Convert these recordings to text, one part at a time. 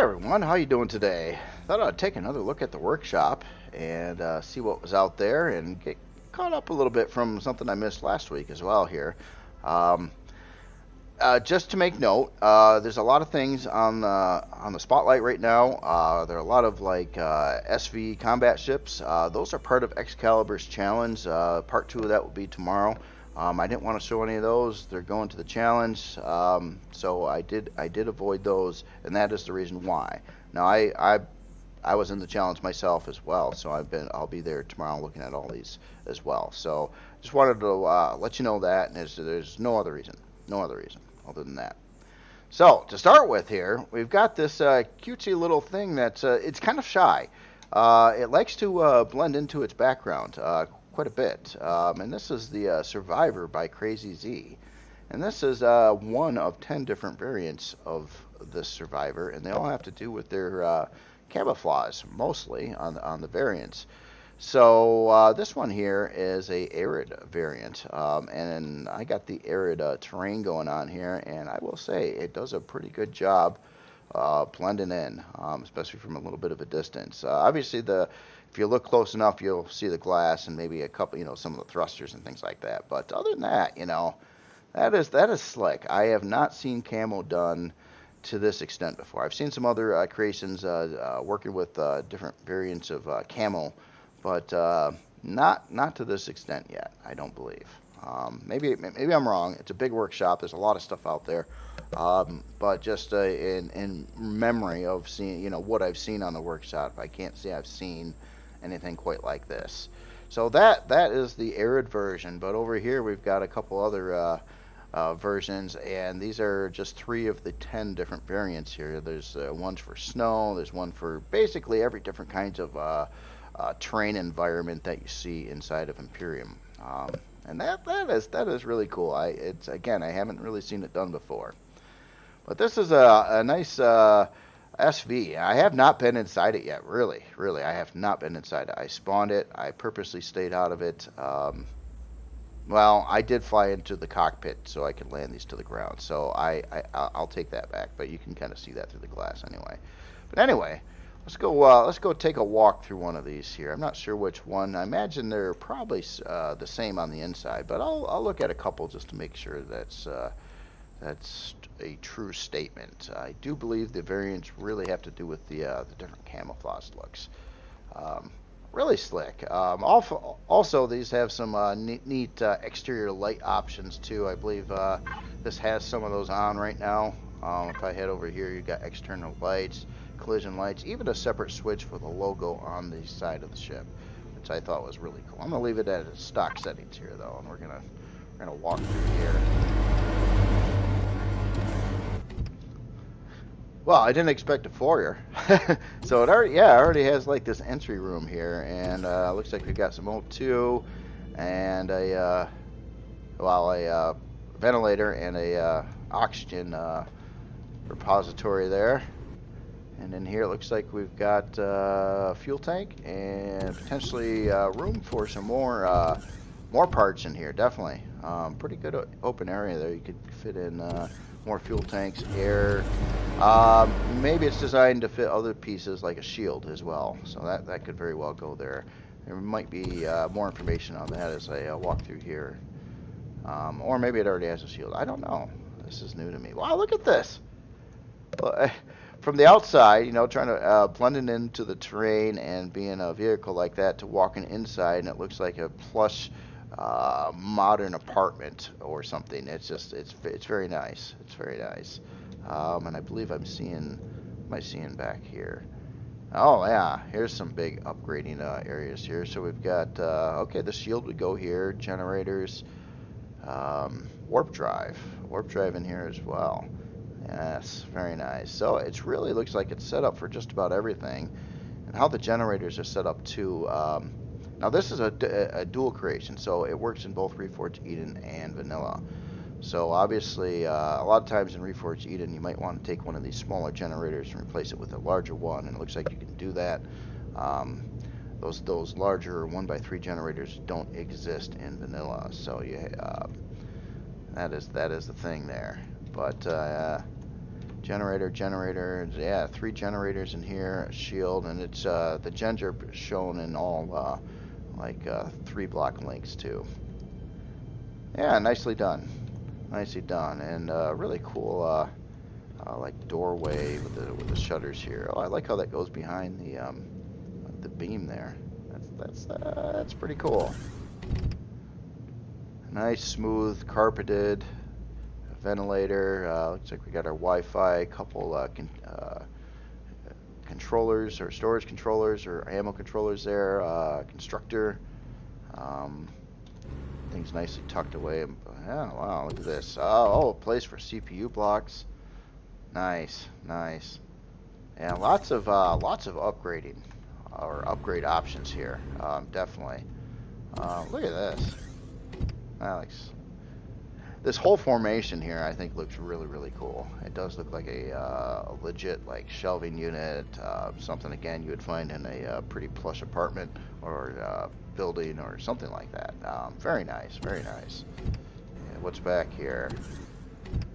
everyone, how you doing today? Thought I'd take another look at the workshop and see what was out there and get caught up a little bit from something I missed last week as well here. Um, just to make note, there's a lot of things on the spotlight right now. There are a lot of like SV combat ships. Those are part of Excalibur's challenge. Part two of that will be tomorrow. I didn't want to show any of those. They're going to the challenge, so I did avoid those, and that is the reason why. Now I was in the challenge myself as well, so I'll be there tomorrow looking at all these as well. So just wanted to let you know that, and there's no other reason, other than that. So to start with here, we've got this cutesy little thing that's it's kind of shy. It likes to blend into its background quite a bit, and this is the Survivor by CrazyZ, and this is one of 10 different variants of this Survivor, and they all have to do with their camouflage mostly on the variants. So this one here is a arid variant, and I got the arid terrain going on here, and I will say it does a pretty good job blending in, especially from a little bit of a distance. Obviously, if you look close enough, you'll see the glass and maybe a couple, some of the thrusters and things like that. But other than that, that is slick. I have not seen camo done to this extent before. I've seen some other creations working with different variants of camo, but not to this extent yet. I don't believe. Maybe I'm wrong. It's a big workshop. There's a lot of stuff out there, but just in memory of seeing, what I've seen on the workshop, I can't say I've seen anything quite like this. So that is the arid version. But over here we've got a couple other versions, and these are just 3 of the 10 different variants here. There's ones for snow. There's one for basically every different kinds of terrain environment that you see inside of Imperium. And that is really cool. I haven't really seen it done before. But this is a nice SV. I have not been inside it yet. Really, I have not been inside it. I spawned it. I purposely stayed out of it. Well, I did fly into the cockpit so I could land these to the ground. So I'll take that back. But you can kind of see that through the glass anyway. But anyway, let's go take a walk through one of these here. I'm not sure which one. I imagine they're probably the same on the inside, but I'll look at a couple just to make sure that's a true statement. I do believe the variants really have to do with the different camouflage looks. Really slick. Also, these have some neat exterior light options too. I believe this has some of those on right now. If I head over here, you've got external lights, collision lights, even a separate switch with a logo on the side of the ship, which I thought was really cool. I'm gonna leave it at its stock settings here though, and we're gonna walk through here. Well, I didn't expect a foyer. So it already has like this entry room here, and looks like we've got some O2 and a ventilator and a oxygen repository there. And in here it looks like we've got a fuel tank and potentially room for some more parts in here. Definitely, pretty good open area there. You could fit in more fuel tanks, air. Maybe it's designed to fit other pieces like a shield as well. So that could very well go there. There might be more information on that as I walk through here. Or maybe it already has a shield. I don't know. This is new to me. Wow, look at this. Well, from the outside, trying to blend it into the terrain and being a vehicle like that to walking inside, and it looks like a plush modern apartment or something. It's very nice. It's very nice. And I believe am I seeing back here? Oh yeah, here's some big upgrading areas here. So we've got okay, the shield would go here, generators, warp drive in here as well. Yes, very nice. So it really looks like it's set up for just about everything, and how the generators are set up too. Now this is a dual creation, so it works in both Reforged Eden and Vanilla. So obviously, a lot of times in Reforged Eden, you might want to take one of these smaller generators and replace it with a larger one, and it looks like you can do that. Those larger 1x3 generators don't exist in Vanilla, so that is the thing there. But Generator. Yeah, 3 generators in here, a shield, and it's the gens are shown in all like 3 block links too. Yeah, nicely done. Nicely done, and really cool like doorway with the shutters here. Oh, I like how that goes behind the beam there. That's pretty cool. Nice, smooth, carpeted ventilator. Looks like we got our Wi-Fi, a couple controllers or storage controllers or ammo controllers there. Constructor. Things nicely tucked away. Yeah, wow, look at this. Oh, a place for CPU blocks. Nice, nice. And lots of upgrading or upgrade options here. Definitely. Look at this. Alex. This whole formation here, I think, looks really, really cool. It does look like a legit like shelving unit, something again you would find in a pretty plush apartment or building or something like that. Very nice, very nice. Yeah, what's back here?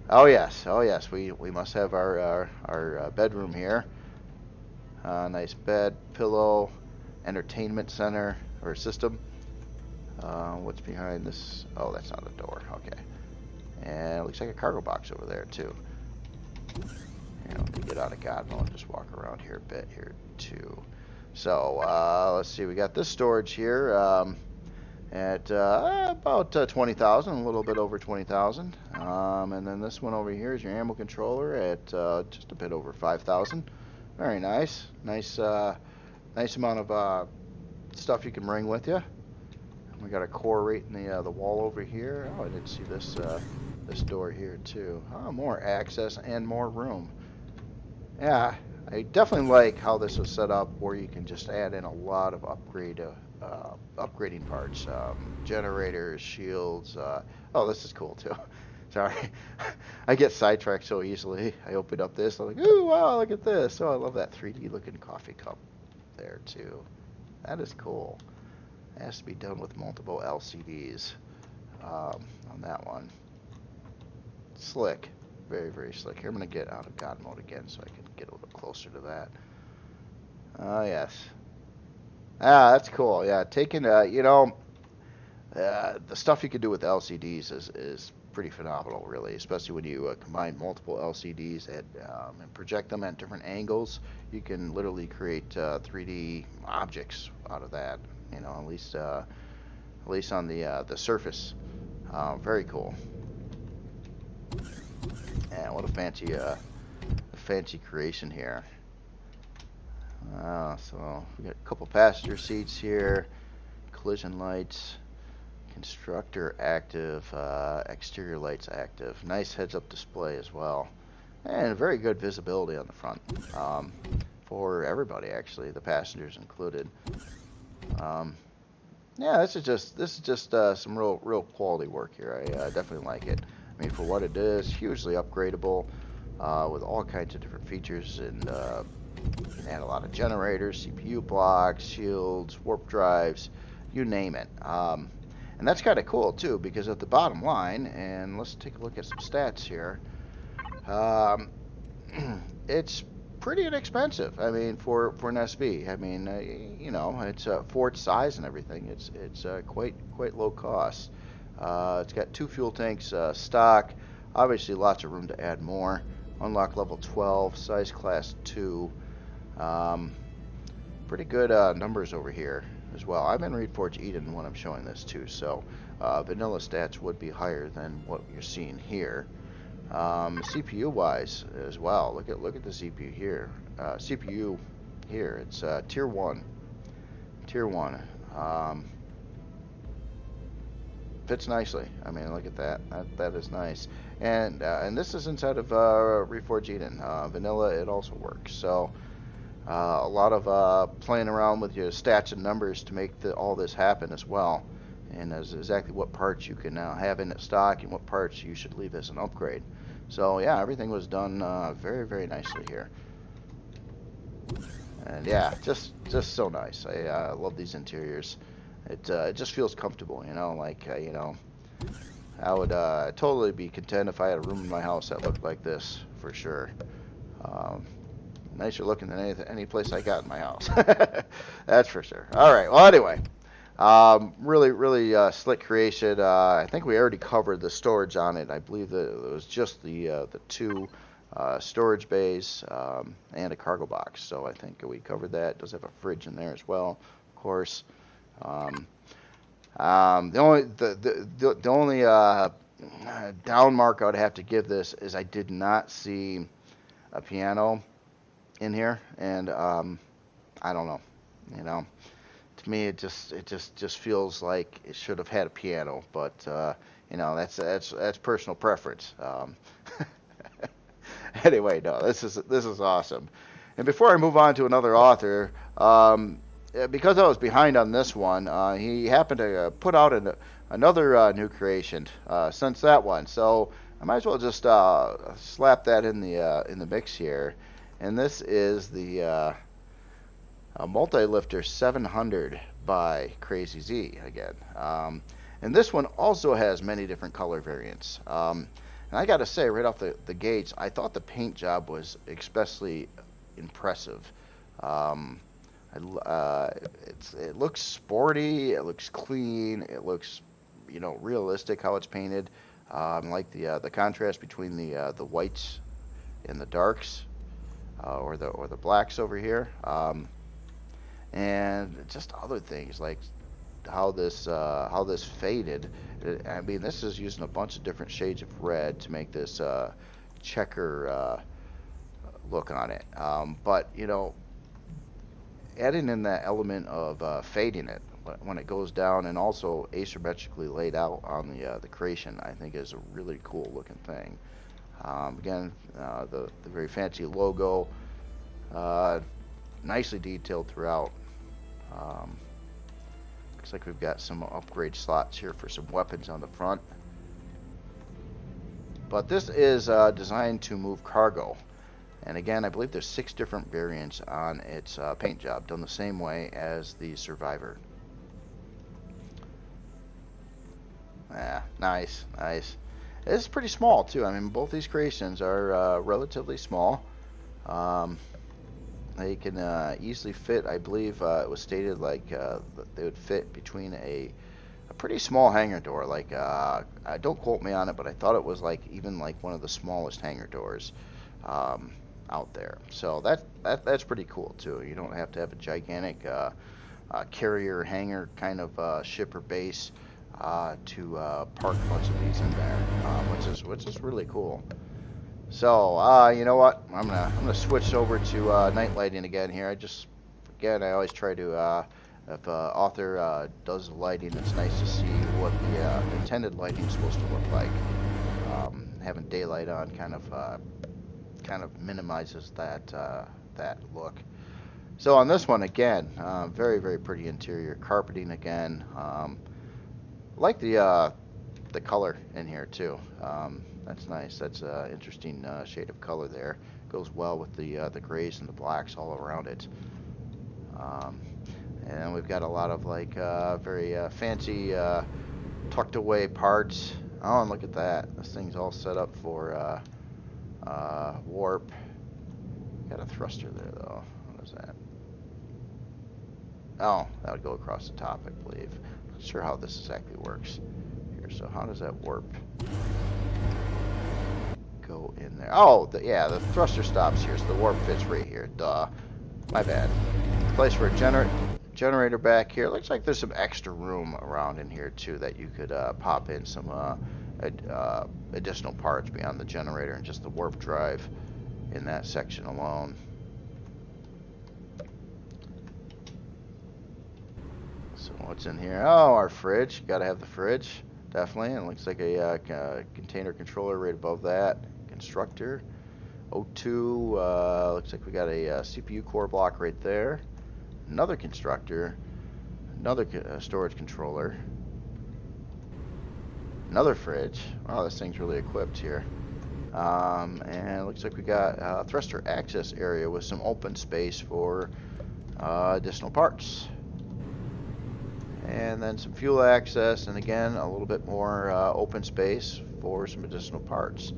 Oh yes, we must have our bedroom here. Nice bed, pillow, entertainment center or system. What's behind this? Oh, that's not a door. Okay. And it looks like a cargo box over there too. And let me get out of God mode and just walk around here a bit here too. So let's see, we got this storage here at about 20,000, a little bit over 20,000. And then this one over here is your ammo controller at just a bit over 5,000. Very nice, nice amount of stuff you can bring with you. We got a core right in the wall over here. Oh, I didn't see this this door here too. Oh, more access and more room. Yeah, I definitely like how this was set up, where you can just add in a lot of upgrading parts, generators, shields. Oh, this is cool too. Sorry, I get sidetracked so easily. I open up this, I'm like, ooh, wow, look at this. Oh, I love that 3D looking coffee cup there too. That is cool. It has to be done with multiple LCDs on that one. Slick. Very, very slick. Here, I'm going to get out of God mode again so I can get a little closer to that. Oh, yes. Ah, that's cool. Yeah, taking, the stuff you can do with LCDs is pretty phenomenal, really, especially when you combine multiple LCDs and project them at different angles. You can literally create 3D objects out of that. At least on the surface. Very cool. And what a fancy creation here. So we got a couple passenger seats here, collision lights, constructor active, exterior lights active. Nice heads-up display as well, and very good visibility on the front for everybody, actually, the passengers included. Yeah, this is just some real quality work here. I definitely like it. I mean, for what it is, hugely upgradable with all kinds of different features, and you can add a lot of generators, CPU blocks, shields, warp drives, you name it. And that's kind of cool too, because at the bottom line, and let's take a look at some stats here. It's pretty inexpensive. I mean, for an SB. I mean, it's for its size and everything. It's quite low cost. It's got 2 fuel tanks stock. Obviously, lots of room to add more. Unlock level 12, size class 2. Pretty good numbers over here as well. I'm in Reforge Eden when I'm showing this too, so vanilla stats would be higher than what you're seeing here. CPU wise as well. Look at the CPU here. CPU here. It's tier 1. Tier 1. Fits nicely. I mean, look at that. That is nice. And this is inside of Reforge Eden. Vanilla, it also works. So a lot of playing around with your stats and numbers to make all this happen as well. And as exactly what parts you can now have in stock and what parts you should leave as an upgrade. So yeah, everything was done very, very nicely here. And yeah, just so nice. I love these interiors. It just feels comfortable, I would totally be content if I had a room in my house that looked like this for sure. Um, Nicer looking than any place I got in my house. That's for sure. All right. Well, anyway, really slick creation. I think we already covered the storage on it. I believe that it was just the two storage bays and a cargo box. So I think we covered that. It does have a fridge in there as well, of course. The only down mark I would have to give this is I did not see a piano in here, and I don't know, you know, to me it just feels like it should have had a piano, but you know, that's personal preference. Anyway, no, this is awesome. And before I move on to another author, because I was behind on this one, he happened to put out another new creation since that one, so I might as well just slap that in the mix here. And this is the Multi-Lifter 700 by CrazyZ again. And this one also has many different color variants. And I gotta say, right off the gates, I thought the paint job was especially impressive. It looks sporty, it looks clean, it looks, you know, realistic how it's painted. Like the contrast between the whites and the darks. Or the blacks over here, and just other things like how this faded. I mean, this is using a bunch of different shades of red to make this checker look on it. But you know, adding in that element of fading it when it goes down, and also asymmetrically laid out on the creation, I think is a really cool looking thing. Again, the very fancy logo, nicely detailed throughout. Looks like we've got some upgrade slots here for some weapons on the front. But this is designed to move cargo. And again, I believe there's 6 different variants on its paint job, done the same way as the Survivor. Yeah, nice. It's pretty small too. I mean, both these creations are relatively small. They can easily fit. I believe it was stated like they would fit between a pretty small hangar door. Like, don't quote me on it, but I thought it was like even like one of the smallest hangar doors out there. So that's pretty cool too. You don't have to have a gigantic carrier hangar kind of ship or base to park a bunch of these in there, which is really cool. So you know what? I'm gonna switch over to night lighting again here. I always try to if author does the lighting, it's nice to see what the intended lighting is supposed to look like. Having daylight on kind of minimizes that look. So on this one again, very pretty interior carpeting again. Like the color in here too. That's nice. That's an interesting shade of color there. Goes well with the grays and the blacks all around it. And we've got a lot of like very fancy tucked away parts. Oh, and look at that. This thing's all set up for warp. Got a thruster there though. What is that? Oh, that would go across the top, I believe. Not sure how this exactly works here. So how does that warp go in there? Oh, yeah, the thruster stops here, so the warp fits right here. Duh. My bad. Place for a generator back here. Looks like there's some extra room around in here too that you could pop in some additional parts beyond the generator and just the warp drive in that section alone. So what's in here? Oh, our fridge. Gotta have the fridge, definitely. And it looks like a container controller right above that. Constructor. O2. Looks like we got a CPU core block right there. Another constructor. Another storage controller. Another fridge. Wow, this thing's really equipped here. And it looks like we got a thruster access area with some open space for additional parts. And then some fuel access, and again, a little bit more open space for some additional parts.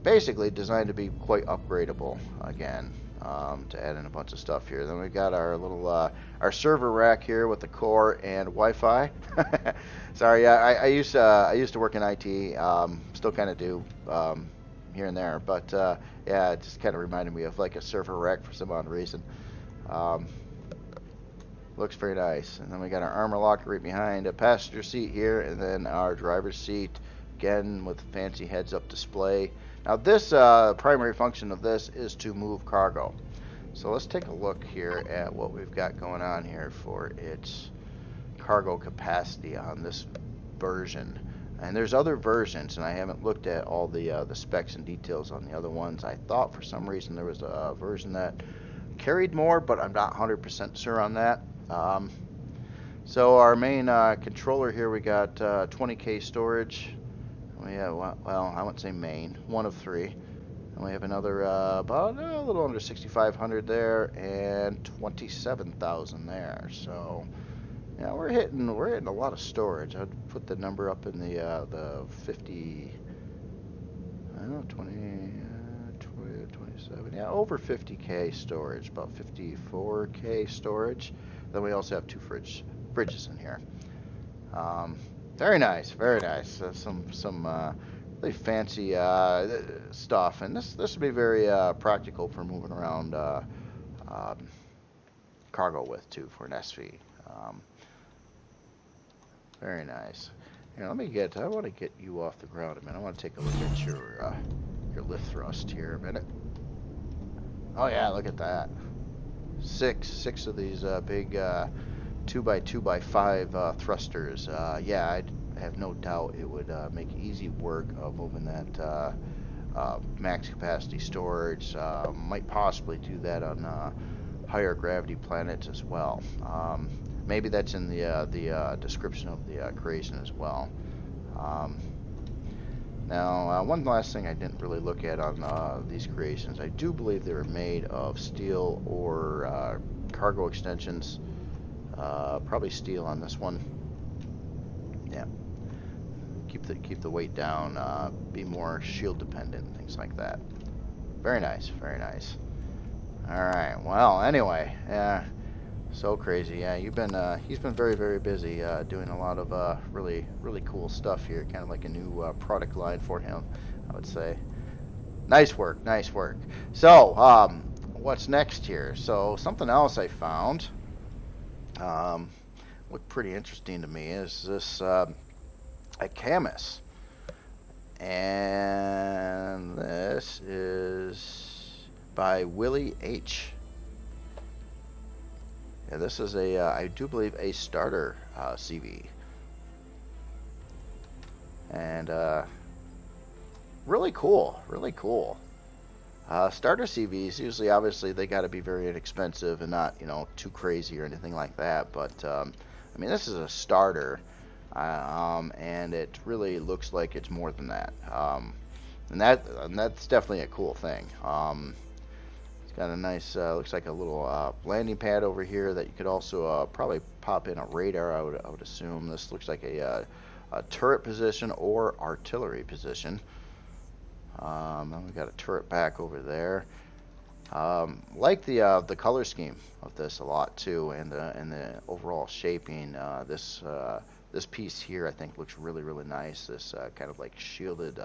basically designed to be quite upgradable again. To add in a bunch of stuff here. Then we got our little our server rack here with the core and Wi-Fi. Sorry, I used to work in IT. Still kind of do here and there, but yeah, it just kind of reminded me of like a server rack for some odd reason. Um, Looks very nice. And then we got our armor locker right behind a passenger seat here, and then our driver's seat again with fancy heads-up display. Now this primary function of this is to move cargo. So let's take a look here at what we've got going on here for its cargo capacity on this version. And there's other versions, and I haven't looked at all the specs and details on the other ones. I thought for some reason there was a version that carried more, but I'm not 100% sure on that. So our main controller here, we got 20K storage. We have, well, I wouldn't say main, one of three. And we have another about a little under 6,500 there and 27,000 there. So yeah, we're hitting a lot of storage. I'd put the number up in the 50. I don't know, 27. Yeah, over 50K storage, about 54K storage. Then we also have two fridges in here. Very nice, very nice. Some really fancy stuff, and this would be very practical for moving around cargo with too for an SV. Very nice. Here, I want to get you off the ground a minute. I want to take a look at your lift thrust here a minute. Oh yeah, look at that. Six of these big 2x2x5 thrusters. Yeah, I have no doubt it would make easy work of moving that max capacity storage. Might possibly do that on higher gravity planets as well. Maybe that's in the description of the creation as well. Now, one last thing I didn't really look at on these creations. I do believe they were made of steel or cargo extensions. Probably steel on this one. Yeah. Keep the weight down. Be more shield dependent, things like that. Very nice, very nice. All right. Well, anyway, so crazy. Yeah, he's been very, very busy doing a lot of really cool stuff here. Kind of like a new product line for him, I would say. Nice work, nice work. So, what's next here? So, something else I found looked pretty interesting to me is this a Camus, and this is by Willie H. Yeah, this is I do believe a starter CV, and really cool, really cool. Starter CVs usually, obviously, they got to be very inexpensive and not, too crazy or anything like that. But I mean, this is a starter, and it really looks like it's more than that. And that's definitely a cool thing. It's got a nice, looks like a little landing pad over here that you could also probably pop in a radar. I would assume this looks like a turret position or artillery position. Then we got a turret back over there. Like the color scheme of this a lot too, and the overall shaping. This piece here I think looks really nice. This kind of like shielded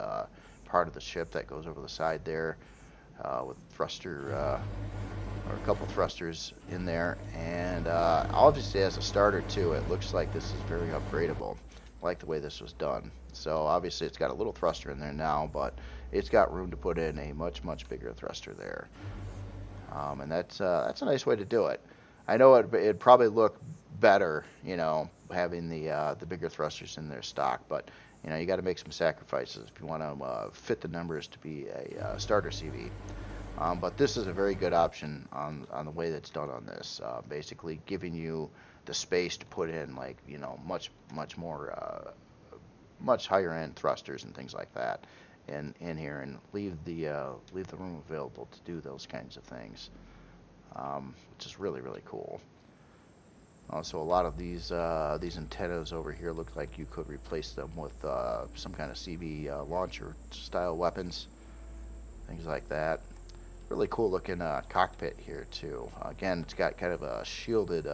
part of the ship that goes over the side there, with thruster or a couple thrusters in there, and obviously as a starter too, it looks like this is very upgradable. I like the way this was done. So obviously it's got a little thruster in there now, but it's got room to put in a much bigger thruster there, and that's a nice way to do it. I know it'd probably look better, having the bigger thrusters in their stock, but you got to make some sacrifices if you want to fit the numbers to be a starter CV. But this is a very good option on the way that's done on this, basically giving you the space to put in like much more much higher end thrusters and things like that in here, and leave the room available to do those kinds of things, which is really cool. Also, a lot of these antennas over here look like you could replace them with some kind of CV launcher style weapons. things like that. Really cool looking cockpit here too. Again, it's got kind of a shielded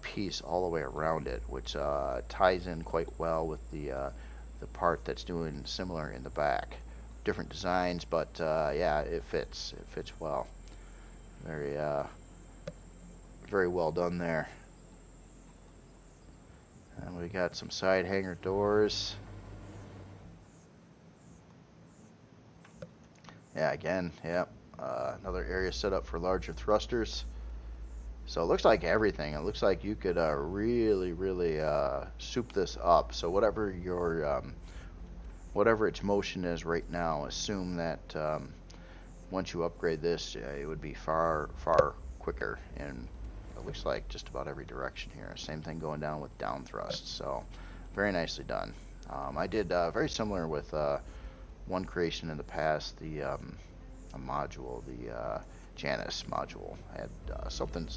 piece all the way around it, which ties in quite well with the part that's doing similar in the back. Different designs, but yeah, it fits. It fits well. Very very well done there. And we got some side hanger doors. Yeah, again, yeah, another area set up for larger thrusters. So it looks like everything. It looks like you could really, really soup this up. So whatever your whatever its motion is right now, assume that once you upgrade this, it would be far, far quicker. And it looks like just about every direction here. Same thing going down with down thrust. So very nicely done. I did very similar with one creation in the past, the a module, the Janus module. I had something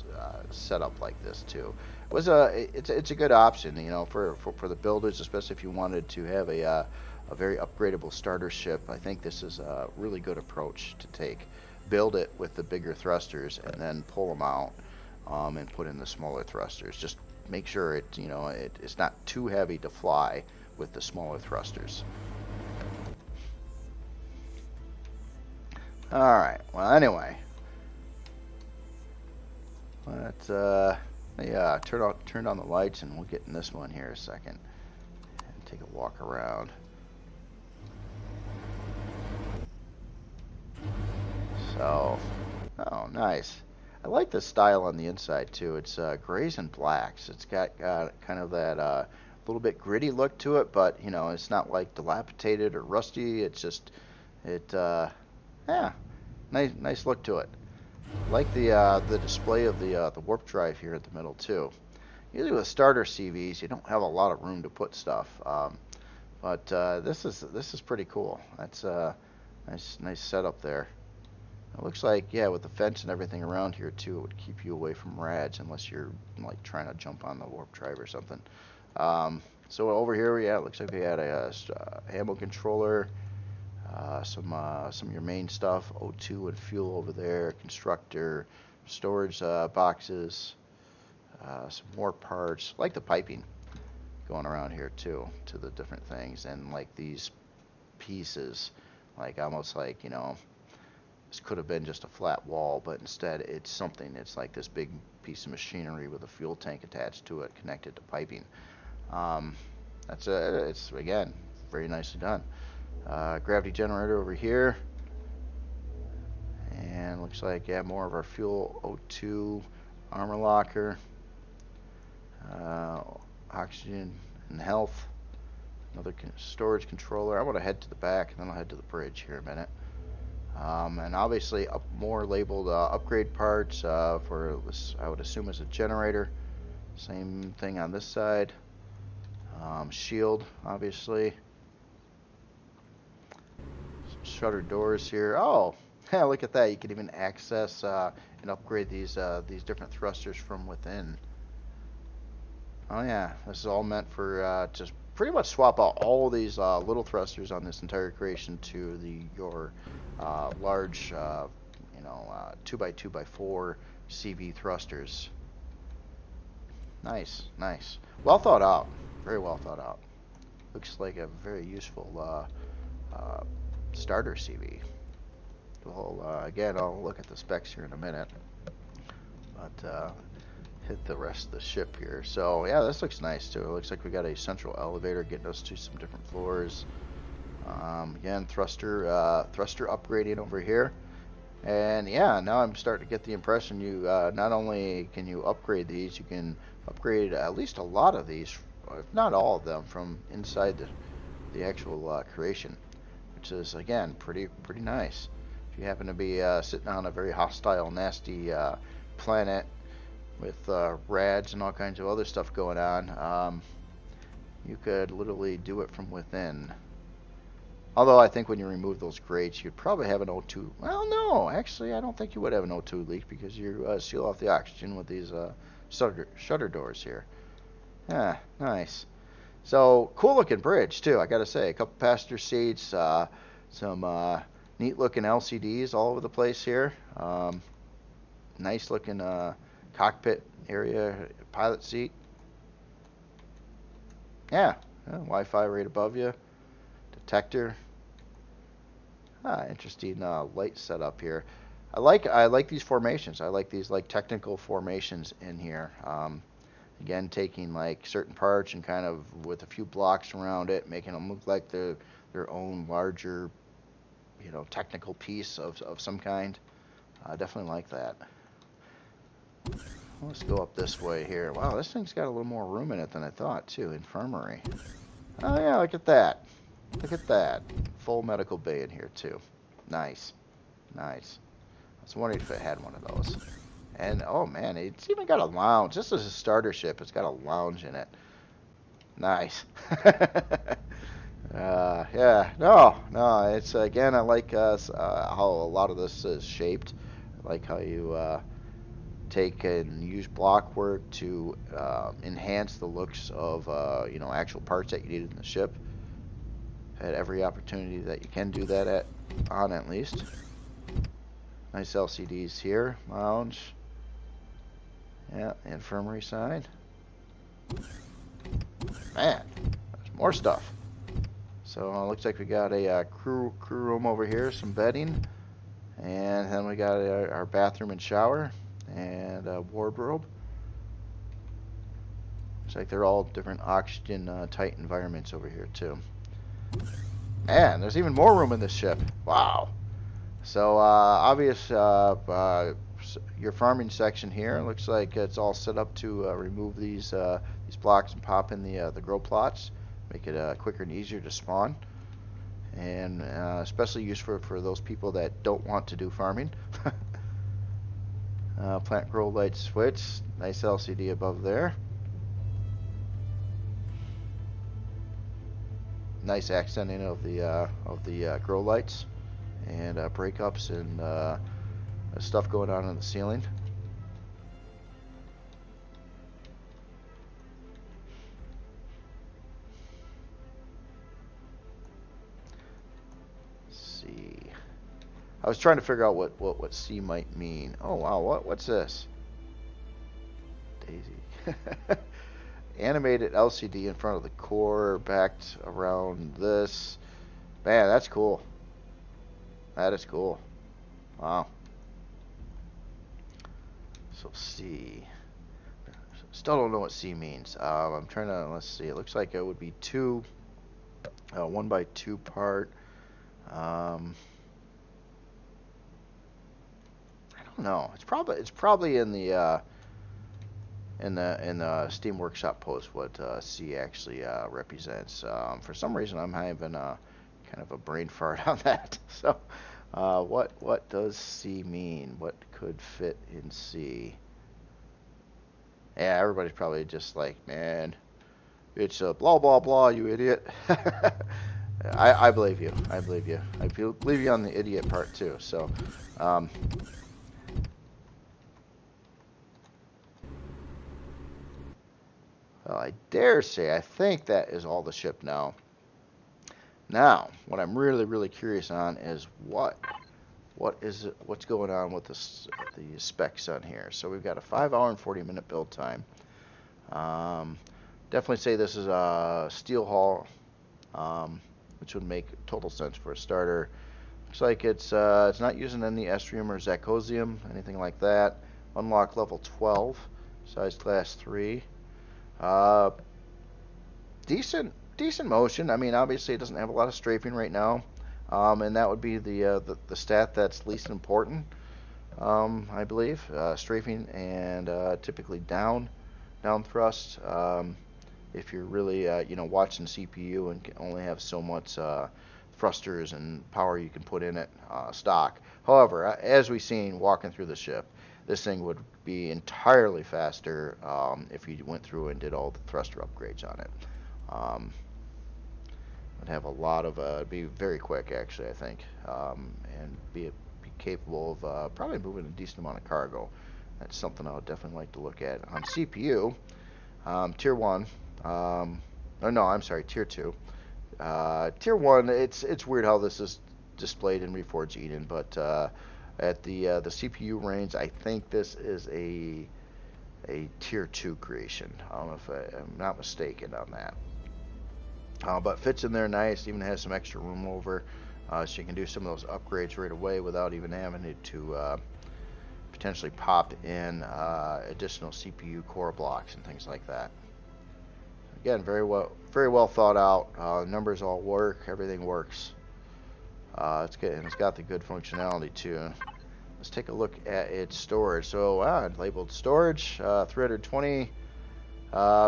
set up like this too. It was it's a good option, you know, for the builders, especially if you wanted to have a very upgradable starter ship. I think this is a really good approach to take. Build it with the bigger thrusters and then pull them out and put in the smaller thrusters. Just make sure it's not too heavy to fly with the smaller thrusters. All right. Well, anyway, let's yeah, turn on the lights, and we'll get in this one here a second and take a walk around. So, oh, nice. I like the style on the inside too. It's grays and blacks. It's got kind of that little bit gritty look to it, but you know, it's not like dilapidated or rusty. It's just yeah, nice look to it. I like the display of the warp drive here in the middle too. Usually with starter CVs, you don't have a lot of room to put stuff, but this is pretty cool. That's a nice setup there. It looks like, yeah, with the fence and everything around here too, it would keep you away from rads unless you're like trying to jump on the warp drive or something. So over here, yeah, it looks like we had a ammo controller, some of your main stuff, O2 and fuel over there, constructor, storage boxes, some more parts, like the piping going around here too, to the different things, and like these pieces, like almost like, you know, this could have been just a flat wall, but instead it's something. It's like this big piece of machinery with a fuel tank attached to it, connected to piping. It's again very nicely done. Gravity generator over here, and looks like, yeah, more of our fuel, O2, armor locker, oxygen and health, another storage controller. I want to head to the back, and then I'll head to the bridge here in a minute. And obviously more labeled upgrade parts for this, I would assume, is a generator. Same thing on this side. Shield, obviously. Some shutter doors here. Oh, yeah, look at that. You can even access and upgrade these different thrusters from within. Oh yeah, this is all meant for just pretty much swap out all of these little thrusters on this entire creation to your large, 2x2x4 CV thrusters. Nice. Well thought out. Very well thought out. Looks like a very useful starter CV. Well, again, I'll look at the specs here in a minute, but hit the rest of the ship here. So yeah, this looks nice too. It looks like we got a central elevator getting us to some different floors. Again, thruster upgrading over here, and yeah, now I'm starting to get the impression you not only can you upgrade these, you can upgrade at least a lot of these, if not all of them, from inside the actual creation, which is again pretty nice. If you happen to be sitting on a very hostile, nasty planet with rads and all kinds of other stuff going on, you could literally do it from within. Although I think when you remove those grates, you'd probably have an O2. Well, no, actually, I don't think you would have an O2 leak because you seal off the oxygen with these shutter doors here. Yeah, nice. So cool looking bridge too. I gotta say, a couple passenger seats, some Neat looking LCDs all over the place here. Nice looking cockpit area, pilot seat. Yeah, Wi-Fi right above you. Detector. Interesting light setup here. I like these formations. I like these like technical formations in here. Again, taking like certain parts and kind of with a few blocks around it, making them look like they're their own larger, technical piece of some kind. I definitely like that. Let's go up this way here. Wow, this thing's got a little more room in it than I thought too. Infirmary. Oh yeah, look at that. Look at that. Full medical bay in here too. Nice. Nice. I was wondering if it had one of those. And oh man, it's even got a lounge. This is a starter ship. It's got a lounge in it. Nice. Yeah. No. It's again. I like how a lot of this is shaped. I like how you take and use block work to enhance the looks of actual parts that you need in the ship. At every opportunity that you can do that at least. Nice LCDs here. Lounge. Yeah, infirmary side. Man, there's more stuff. So looks like we got a crew room over here, some bedding, and then we got our bathroom and shower and a wardrobe. Looks like they're all different oxygen tight environments over here too. Man, there's even more room in this ship. Wow. So obvious your farming section here looks like it's all set up to remove these blocks and pop in the grow plots, make it quicker and easier to spawn, and especially useful for those people that don't want to do farming. Plant grow light switch, nice LCD above there. Nice accenting of the grow lights and breakups and stuff going on in the ceiling. Let's see. I was trying to figure out what C might mean. Oh wow, what's this? Daisy. Animated LCD in front of the core, backed around this. Man, that's cool. That is cool. Wow. So C. Still don't know what C means. I'm trying to, let's see. It looks like it would be 1x2 part. I don't know. It's probably in the Steam Workshop post what C actually represents. For some reason, I'm having kind of a brain fart on that. So, what does C mean? What could fit in C? Yeah, everybody's probably just like, man, it's a blah blah blah, you idiot. I believe you. I believe you. I believe you on the idiot part too. So. Well, I dare say I think that is all the ship now. Now, what I'm really curious on is what's going on with the specs on here. So we've got a 5-hour and 40-minute build time. Definitely say this is a steel hull, which would make total sense for a starter. Looks like it's not using any estrium or zirconium, anything like that. Unlock level 12, size class 3. Decent motion. I mean, obviously it doesn't have a lot of strafing right now, and that would be the stat that's least important, I believe. Strafing and typically down thrust. If you're really watching CPU and can only have so much thrusters and power you can put in it stock. However, as we've seen walking through the ship, this thing would be entirely faster if you went through and did all the thruster upgrades on it. Would have a lot of be very quick actually, I think, and be capable of probably moving a decent amount of cargo. That's something I would definitely like to look at. On CPU, tier 1, no, I'm sorry, tier 2. Tier 1, it's weird how this is displayed in Reforged Eden, but at the CPU range, I think this is a tier 2 creation. I don't know if I'm not mistaken on that. But fits in there nice, even has some extra room over, so you can do some of those upgrades right away without even having to potentially pop in additional CPU core blocks and things like that. Again, very well thought out. Numbers all work, everything works. It's good, and it's got the good functionality too. Let's take a look at its storage. So labeled storage, 320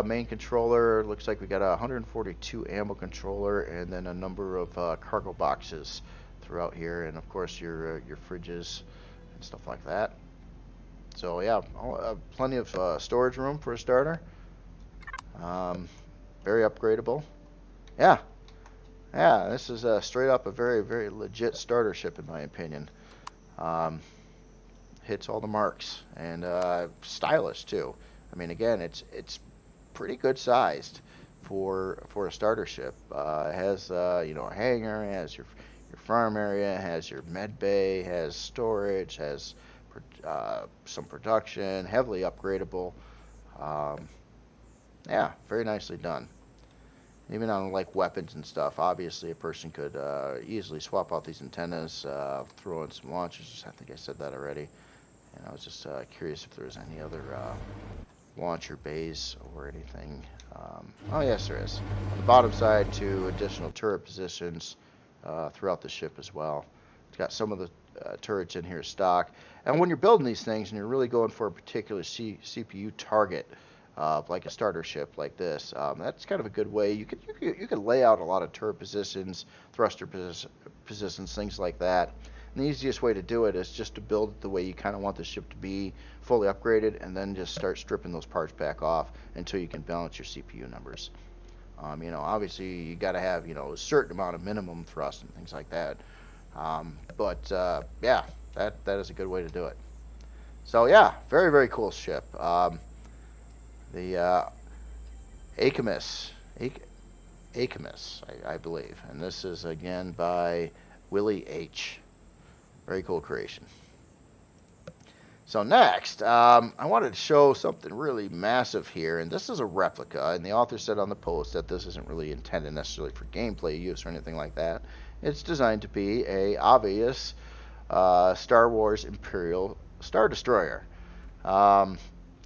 main controller. Looks like we got a 142 ammo controller, and then a number of cargo boxes throughout here, and of course your fridges and stuff like that. So yeah, plenty of storage room for a starter. Very upgradable. Yeah, this is straight up a very legit starter ship in my opinion. Hits all the marks, and stylish too. I mean, again, it's pretty good sized for a starter ship. It has a hangar, it has your farm area, it has your med bay, has storage, has some production, heavily upgradable. Yeah, very nicely done. Even on like weapons and stuff, obviously a person could easily swap out these antennas, throw in some launchers. I think I said that already. And I was just curious if there was any other launcher bays or anything. Oh yes, there is. On the bottom side, 2 additional turret positions throughout the ship as well. It's got some of the turrets in here stock. And when you're building these things and you're really going for a particular CPU target, like a starter ship like this, that's kind of a good way. You could lay out a lot of turret positions, thruster positions, things like that. And the easiest way to do it is just to build it the way you kind of want the ship to be, fully upgraded, and then just start stripping those parts back off until you can balance your CPU numbers. Obviously you got to have a certain amount of minimum thrust and things like that. Yeah, that is a good way to do it. So yeah, very cool ship. The Acamus, I believe, and this is again by Willie H. Very cool creation. So next, I wanted to show something really massive here, and this is a replica, and the author said on the post that this isn't really intended necessarily for gameplay use or anything like that. It's designed to be a obvious Star Wars Imperial Star Destroyer. Yeah,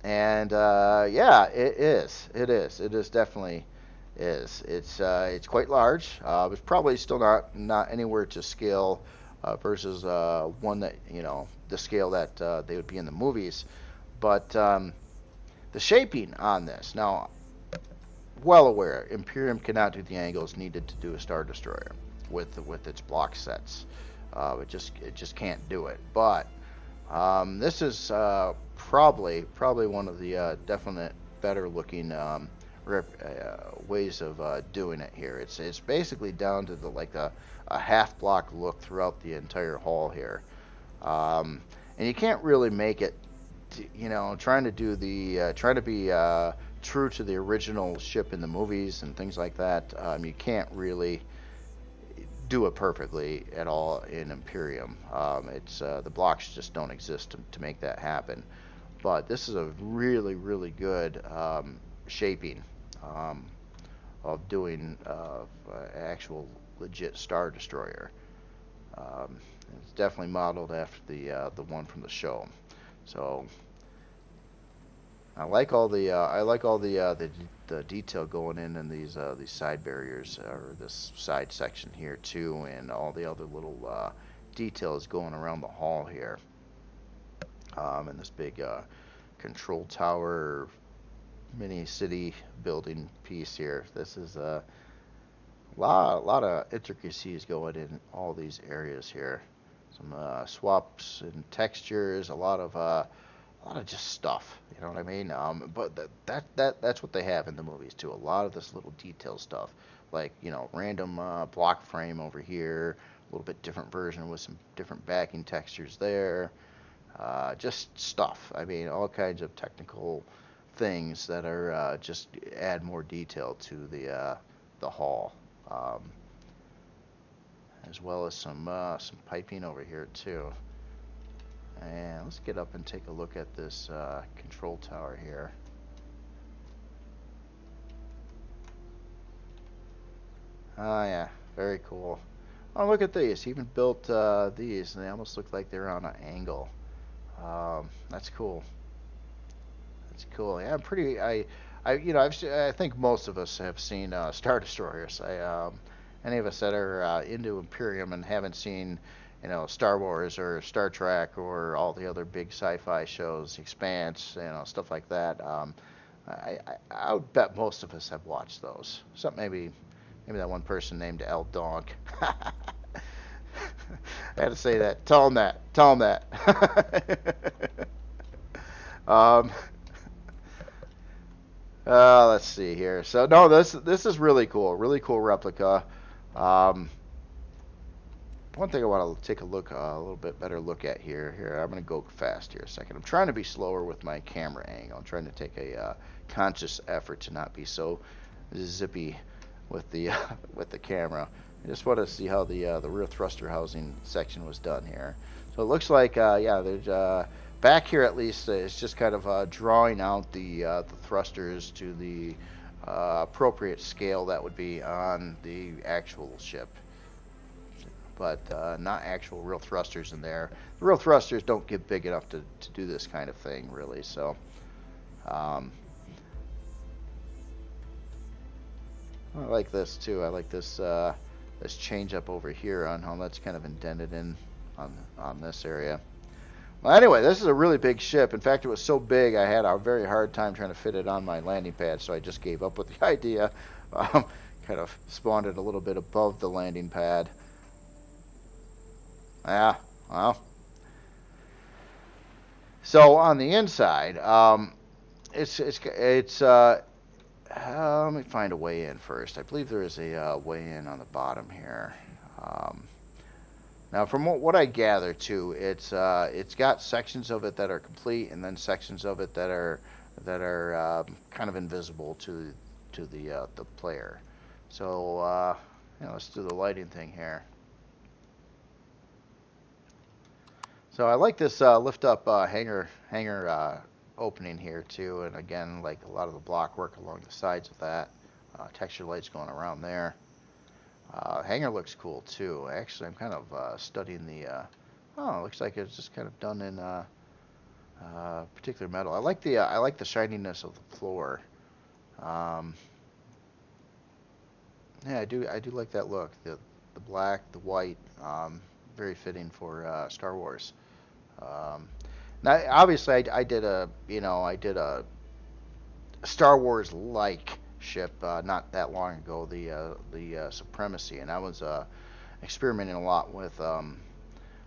it is. It is definitely is. It's quite large. It's probably still not anywhere to scale versus one that the scale that they would be in the movies. But the shaping on this, now, well aware, Imperium cannot do the angles needed to do a Star Destroyer with its block sets. It just can't do it. But this is probably one of the definite better looking ways of doing it here. It's basically down to a half block look throughout the entire hull here, and you can't really make it, trying to be true to the original ship in the movies and things like that. You can't really do it perfectly at all in Imperium. The blocks just don't exist to make that happen. But this is a really good shaping of doing actual legit Star Destroyer. It's definitely modeled after the one from the show. So I like all the detail going in these side barriers, or this side section here too, and all the other little details going around the hull here. And this big control tower mini city building piece here. This is a lot of intricacies going in all these areas here. Some swaps and textures, a lot of just stuff, you know what I mean? But that's what they have in the movies too. A lot of this little detail stuff, like random block frame over here, a little bit different version with some different backing textures there. Just stuff. I mean, all kinds of technical things that are just add more detail to the hull. as well as some piping over here too. And let's get up and take a look at this control tower here. Oh yeah, very cool. Oh, look at these. He even built these, and they almost look like they're on an angle. That's cool. That's cool. Yeah, I'm pretty. I think most of us have seen Star Destroyers. Any of us that are into Imperium and haven't seen, Star Wars or Star Trek or all the other big sci-fi shows, Expanse, stuff like that. I would bet most of us have watched those. Maybe that one person named L Donk. I had to say that. Tell him that. Tell him that. um, let's see here. So no, this is really cool. Really cool replica. Um, One thing I want to take a little bit better look at here. Here, I'm going to go fast here a second. I'm trying to be slower with my camera angle. I'm trying to take a conscious effort to not be so zippy with the with the camera. I just want to see how the rear thruster housing section was done here. So it looks like yeah, there's back here at least it's just kind of drawing out the thrusters to the appropriate scale that would be on the actual ship, but not actual real thrusters in there. The real thrusters don't get big enough to do this kind of thing, really. So I like this too. I like this change up over here on how that's kind of indented in on this area. Well, anyway, this is a really big ship. In fact, it was so big I had a very hard time trying to fit it on my landing pad, so I just gave up with the idea. Kind of spawned it a little bit above the landing pad. Yeah, well. So on the inside, it's let me find a way in first. I believe there is a way in on the bottom here. Now, from what I gather, too, it's got sections of it that are complete, and then sections of it that are kind of invisible to the player. So let's do the lighting thing here. So I like this lift up hangar opening here too, and again, like a lot of the block work along the sides of that, texture lights going around there. Hangar looks cool too. Actually, I'm kind of studying the. Oh, it looks like it's just kind of done in particular metal. I like the shininess of the floor. Yeah, I do like that look. The black, the white, very fitting for Star Wars. Now, obviously, I did a Star Wars like ship not that long ago, the Supremacy, and I was experimenting a lot with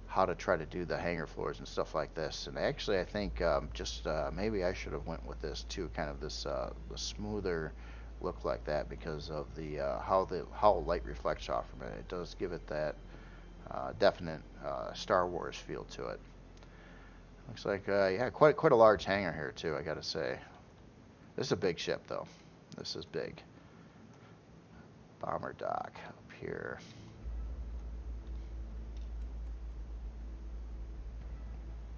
how to try to do the hangar floors and stuff like this. And actually, I think just maybe I should have went with this too, kind of this the smoother look like that, because of the how light reflects off from it. It does give it that definite Star Wars feel to it. Looks like yeah, quite a large hangar here too, I gotta say. This is a big ship though. This is big. Bomber dock up here.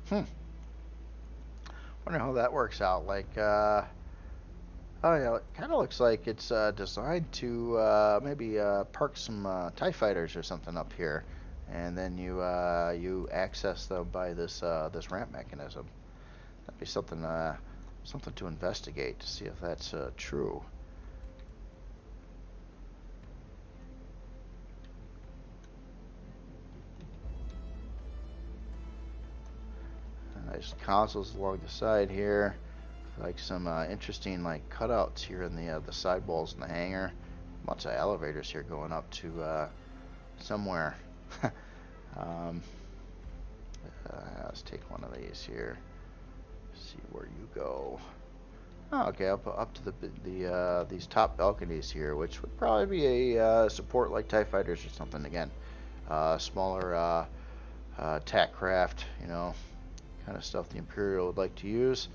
Wonder how that works out. Like oh yeah, it kind of looks like it's designed to maybe park some TIE fighters or something up here, and then you access them by this ramp mechanism. That'd be something to investigate to see if that's true. Nice consoles along the side here, like some interesting like cutouts here in the sidewalls in the hangar. Lots of elevators here going up to somewhere. Let's take one of these here. See where you go. Oh, okay, up to these top balconies here, which would probably be a support like TIE fighters or something. Again, smaller tack craft, kind of stuff the Imperial would like to use.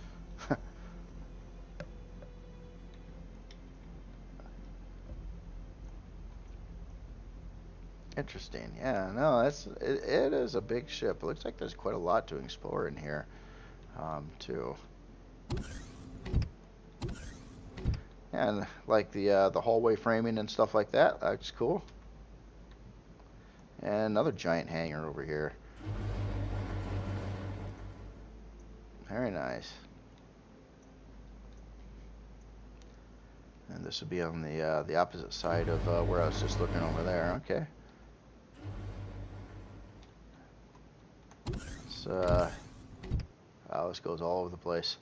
Interesting. Yeah, no, it is a big ship. It looks like there's quite a lot to explore in here, too. And like the hallway framing and stuff like that. That's cool. And another giant hangar over here. Very nice. And this would be on the opposite side of where I was just looking over there. Okay. So, wow, this goes all over the place.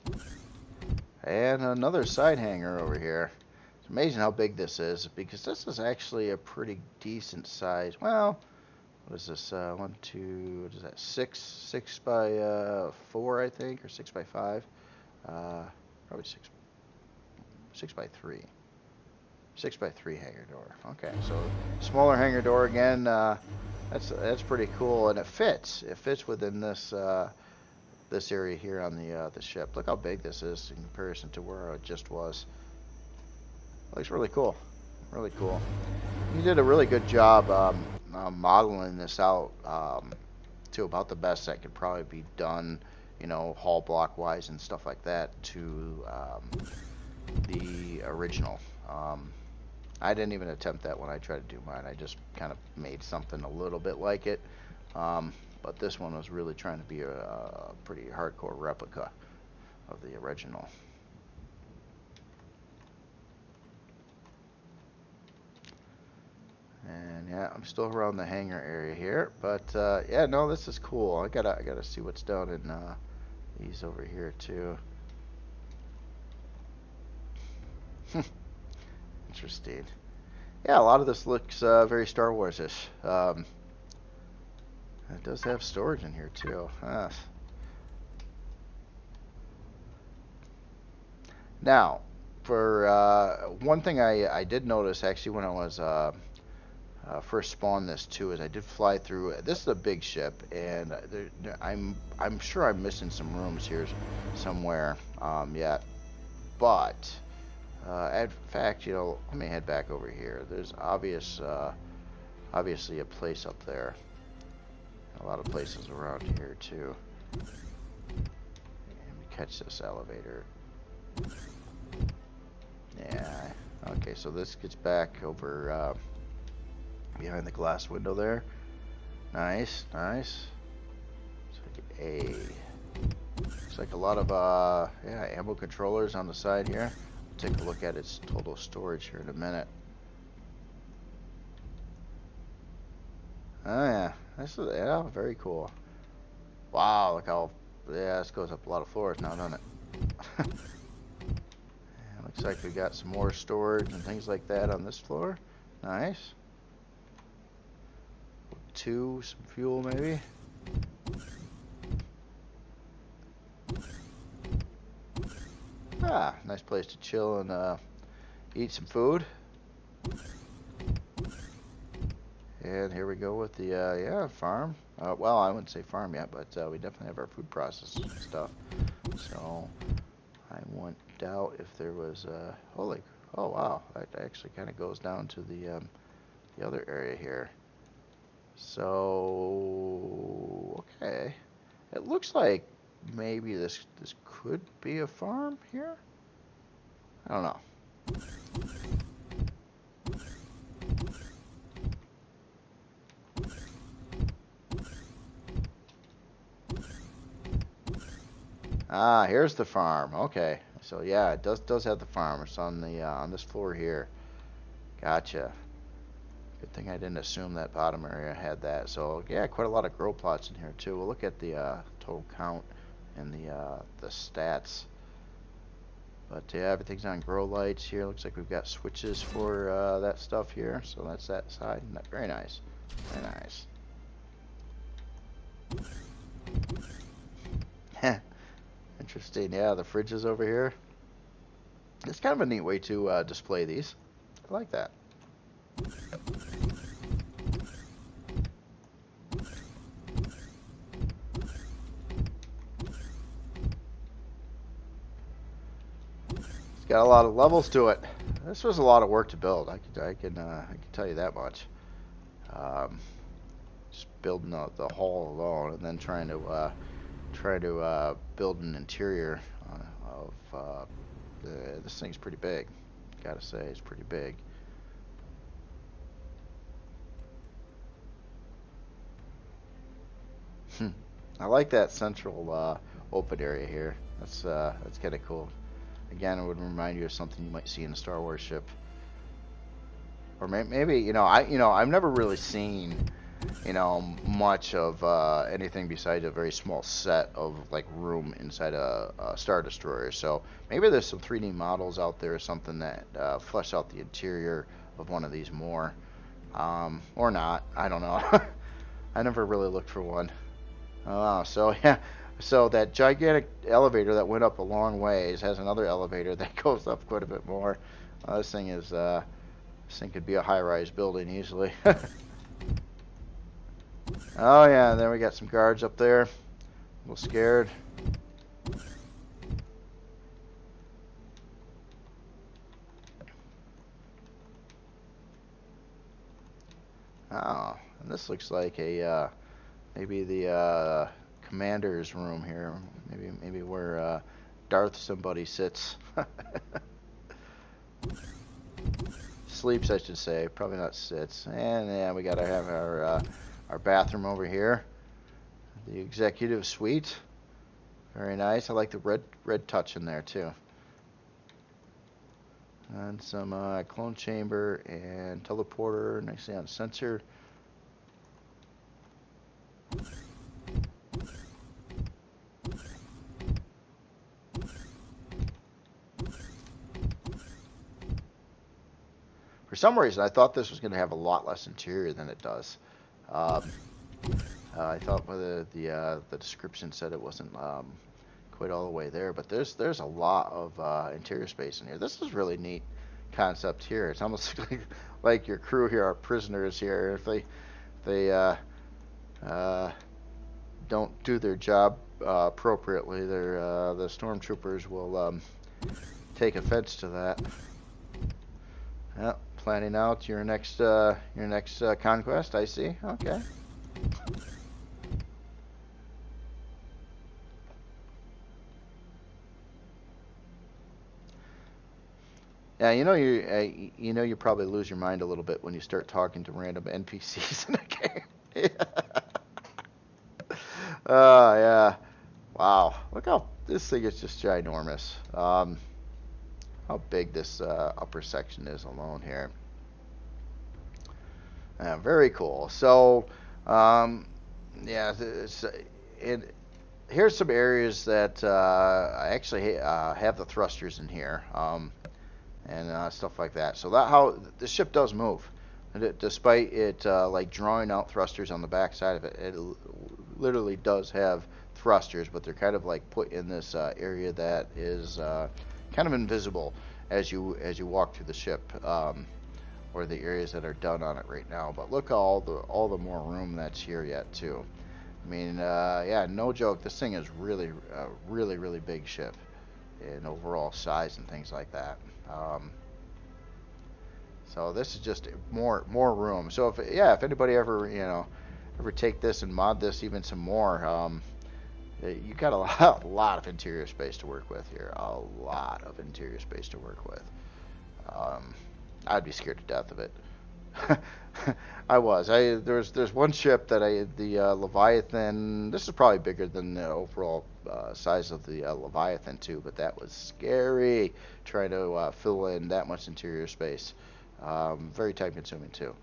And another side hangar over here. It's amazing how big this is, because this is actually a pretty decent size. Well, what is this? One, two, what is that? Six by 4, I think, or 6 by 5. Probably 6 by 3. 6 by 3 hangar door. Okay, so smaller hangar door again. That's pretty cool, and it fits. It fits within this this area here on the ship. Look how big this is in comparison to where it just was. Looks really cool. Really cool. You did a really good job modeling this out to about the best that could probably be done, you know, hull block wise and stuff like that to the original. I didn't even attempt that when I tried to do mine. I just kind of made something a little bit like it. But this one was really trying to be a pretty hardcore replica of the original. And yeah, I'm still around the hangar area here, but yeah, no, this is cool. I gotta see what's down in these over here too. Interesting. Yeah, a lot of this looks very Star Wars-ish. It does have storage in here too. Now, for one thing I did notice actually when I was first spawned this too is I did fly through. This is a big ship, and I'm sure I'm missing some rooms here somewhere yet, but in fact, you know, let me head back over here. There's obviously a place up there. A lot of places around here too. And catch this elevator. Yeah. Okay, so this gets back over behind the glass window there. Nice, nice. It's like a. Looks like a lot of yeah, ammo controllers on the side here. We'll take a look at its total storage here in a minute. Oh yeah, this is, yeah, very cool. Wow, look how, yeah, this goes up a lot of floors now, doesn't it? Yeah, looks like we got some more storage and things like that on this floor. Nice. Some fuel maybe. Ah, nice place to chill and eat some food. And here we go with the, yeah, farm. Well, I wouldn't say farm yet, but we definitely have our food processing stuff. So, I wouldn't doubt if there was, holy, oh wow, that actually kind of goes down to the other area here. So, okay. It looks like maybe this could be a farm here? I don't know. Ah, here's the farm. Okay, so yeah, it does have the farm. It's on the on this floor here. Gotcha. Good thing I didn't assume that bottom area had that. So yeah, quite a lot of grow plots in here too. We'll look at the total count and the stats. But yeah, everything's on grow lights here. Looks like we've got switches for that stuff here. So that's that side. Very nice. Very nice. Interesting. Yeah, the fridge is over here. It's kind of a neat way to display these. I like that. It's got a lot of levels to it. This was a lot of work to build. I can tell you that much. Just building the hull alone, and then trying to build an interior of this thing's pretty big. Gotta say, it's pretty big. I like that central open area here. That's kind of cool. Again, it would remind you of something you might see in a Star Wars ship, or maybe I've never really seen much of anything besides a very small set of like room inside a Star Destroyer. So maybe there's some 3D models out there or something that flesh out the interior of one of these more, or not. I don't know. I never really looked for one. Oh, so yeah, so that gigantic elevator that went up a long ways has another elevator that goes up quite a bit more. This thing could be a high-rise building easily. Oh yeah, and then we got some guards up there. A little scared. Oh, and this looks like a maybe the commander's room here. Maybe where Darth somebody sits. Sleeps, I should say. Probably not sits. And yeah, we gotta have our bathroom over here. The executive suite. Very nice. I like the red touch in there too. And some clone chamber and teleporter. Nicely on sensor. For some reason, I thought this was going to have a lot less interior than it does. I thought the description said it wasn't quite all the way there, but there's a lot of interior space in here. This is really neat concept here. It's almost like your crew here are prisoners here. If they don't do their job appropriately, the stormtroopers will take offense to that. Yep. Planning out your next conquest, I see. Okay. Yeah, you probably lose your mind a little bit when you start talking to random NPCs in a game. Oh yeah. Wow. Look how this thing is just ginormous. How big this upper section is alone here. Very cool. So, yeah, here's some areas that I actually have the thrusters in here, and stuff like that. So that how the ship does move, despite it like drawing out thrusters on the back side of it. It literally does have thrusters, but they're kind of like put in this area that is kind of invisible as you walk through the ship, or the areas that are done on it right now. But look at all the more room that's here yet too. I mean, yeah, no joke. This thing is really really big ship in overall size and things like that. So this is just more room. So if anybody ever ever take this and mod this even some more, you got a lot of interior space to work with here. A lot of interior space to work with. I'd be scared to death of it. I was. There's one ship that the Leviathan. This is probably bigger than the overall size of the Leviathan too, but that was scary trying to fill in that much interior space. Very time consuming too,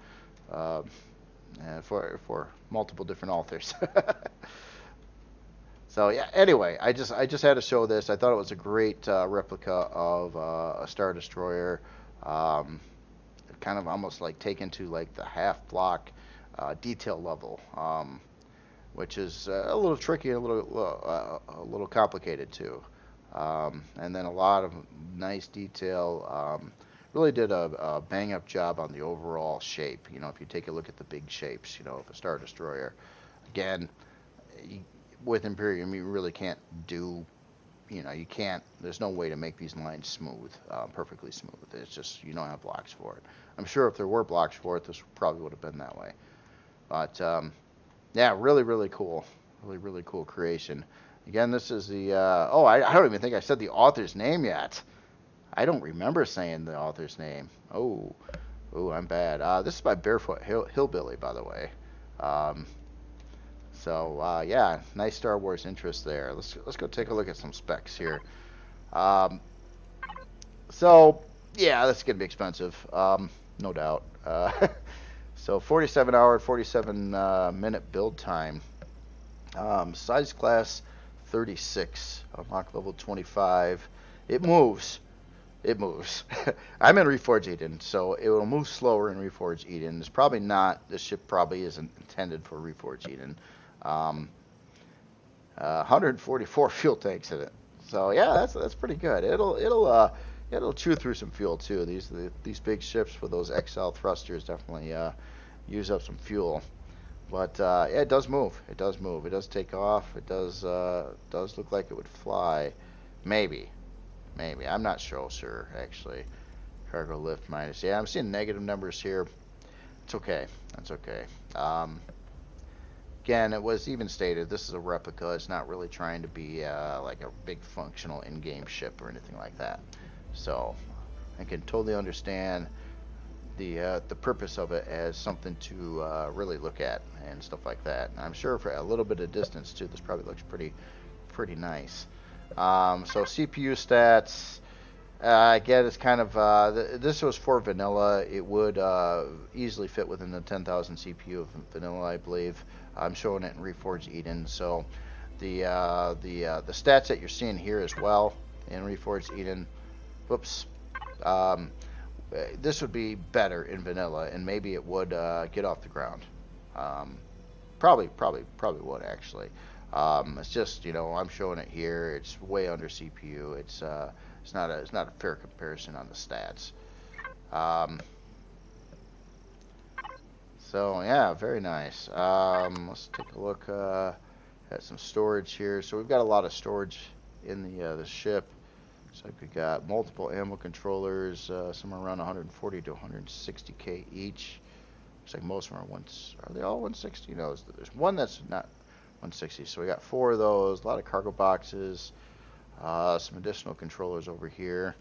and for multiple different authors. So yeah. Anyway, I just had to show this. I thought it was a great replica of a Star Destroyer. Kind of almost like taken to like the half block detail level, which is a little tricky, a little complicated too. And then a lot of nice detail. Really did a bang up job on the overall shape. If you take a look at the big shapes, of a Star Destroyer, again, with Imperium, you really can't do. You can't. There's no way to make these lines smooth, perfectly smooth. It's just you don't have blocks for it. I'm sure if there were blocks for it, this probably would have been that way. But yeah, really cool. Really cool creation. Again, this is the oh, I don't even think I said the author's name yet. I don't remember saying the author's name. Oh, I'm bad. This is by Barefoot Hillbilly, by the way. Um, yeah, nice Star Wars interest there. Let's go take a look at some specs here. Um, so yeah, that's gonna be expensive, no doubt. So 47 hour, 47 minute build time. Size class 36, unlock level 25. It moves. It moves. I'm in Reforge Eden, so it will move slower in Reforge Eden. It's probably not. This ship probably isn't intended for Reforge Eden. 144 fuel tanks in it. So yeah, that's pretty good. It'll chew through some fuel too. These big ships with those XL thrusters definitely use up some fuel. But yeah, it does move. It does move. It does take off. It does look like it would fly. Maybe. I'm not sure actually. Cargo lift minus. Yeah, I'm seeing negative numbers here. It's okay. That's okay. Again, it was even stated this is a replica. It's not really trying to be like a big functional in-game ship or anything like that. So I can totally understand the purpose of it as something to really look at and stuff like that. And I'm sure for a little bit of distance too, this probably looks pretty nice. So CPU stats. Again, it's kind of this was for vanilla. It would easily fit within the 10,000 CPU of vanilla, I believe. I'm showing it in Reforged Eden. So the stats that you're seeing here as well in Reforged Eden. Whoops. This would be better in vanilla, and maybe it would get off the ground. Probably would actually. It's just, I'm showing it here. It's way under CPU. It's not a fair comparison on the stats. So yeah, very nice. Let's take a look at some storage here. So we've got a lot of storage in the ship. So we got multiple ammo controllers, somewhere around 140 to 160K each. Looks like most of them are they all 160? No, there's one that's not 160. So we got 4 of those, a lot of cargo boxes, some additional controllers over here.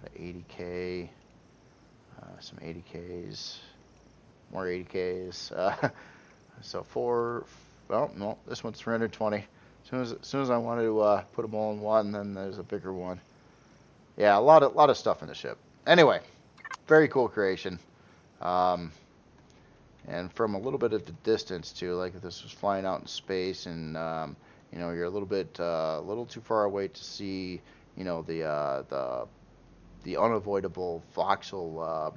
Got an 80K, some 80Ks, more 80Ks. So 4, well, no, this one's 320. As soon as I wanted to put them all in one, then there's a bigger one. Yeah, a lot of stuff in the ship. Anyway, very cool creation. And from a little bit of the distance too, like if this was flying out in space, and you're a little too far away to see, the unavoidable voxel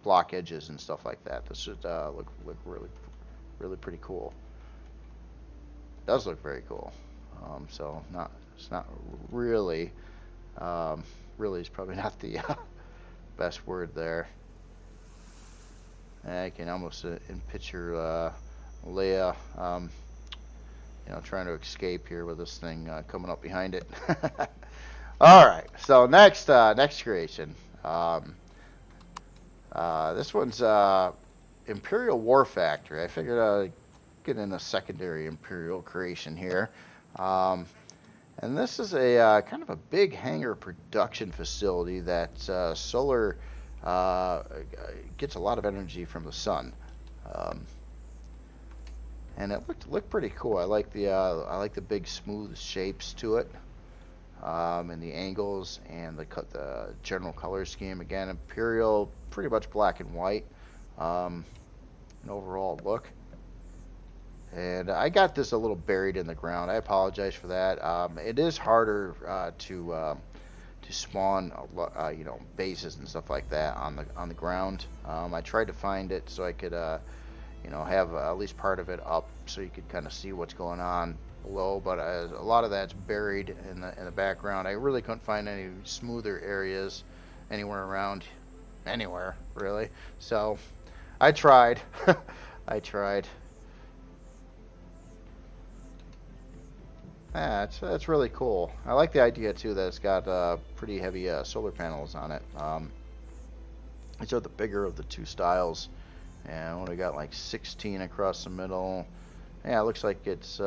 block edges and stuff like that. This should look really pretty cool. It does look very cool. So it's not really. Really is probably not the best word there. I can almost picture Leia, trying to escape here with this thing coming up behind it. All right, so next creation. This one's Imperial War Factory. I figured I'd get in a secondary Imperial creation here. And this is a kind of a big hangar production facility that solar gets a lot of energy from the sun, and it looked pretty cool. I like the big smooth shapes to it, and the angles and the general color scheme. Again, Imperial, pretty much black and white, an overall look. And I got this a little buried in the ground. I apologize for that. It is harder to spawn, bases and stuff like that on the ground. I tried to find it so I could, have at least part of it up so you could kind of see what's going on below. But a lot of that's buried in the background. I really couldn't find any smoother areas anywhere around, anywhere really. So I tried. I tried. Yeah, that's really cool. I like the idea too that it's got pretty heavy solar panels on it. These are the bigger of the two styles And we got like 16 across the middle. Yeah, it looks like it's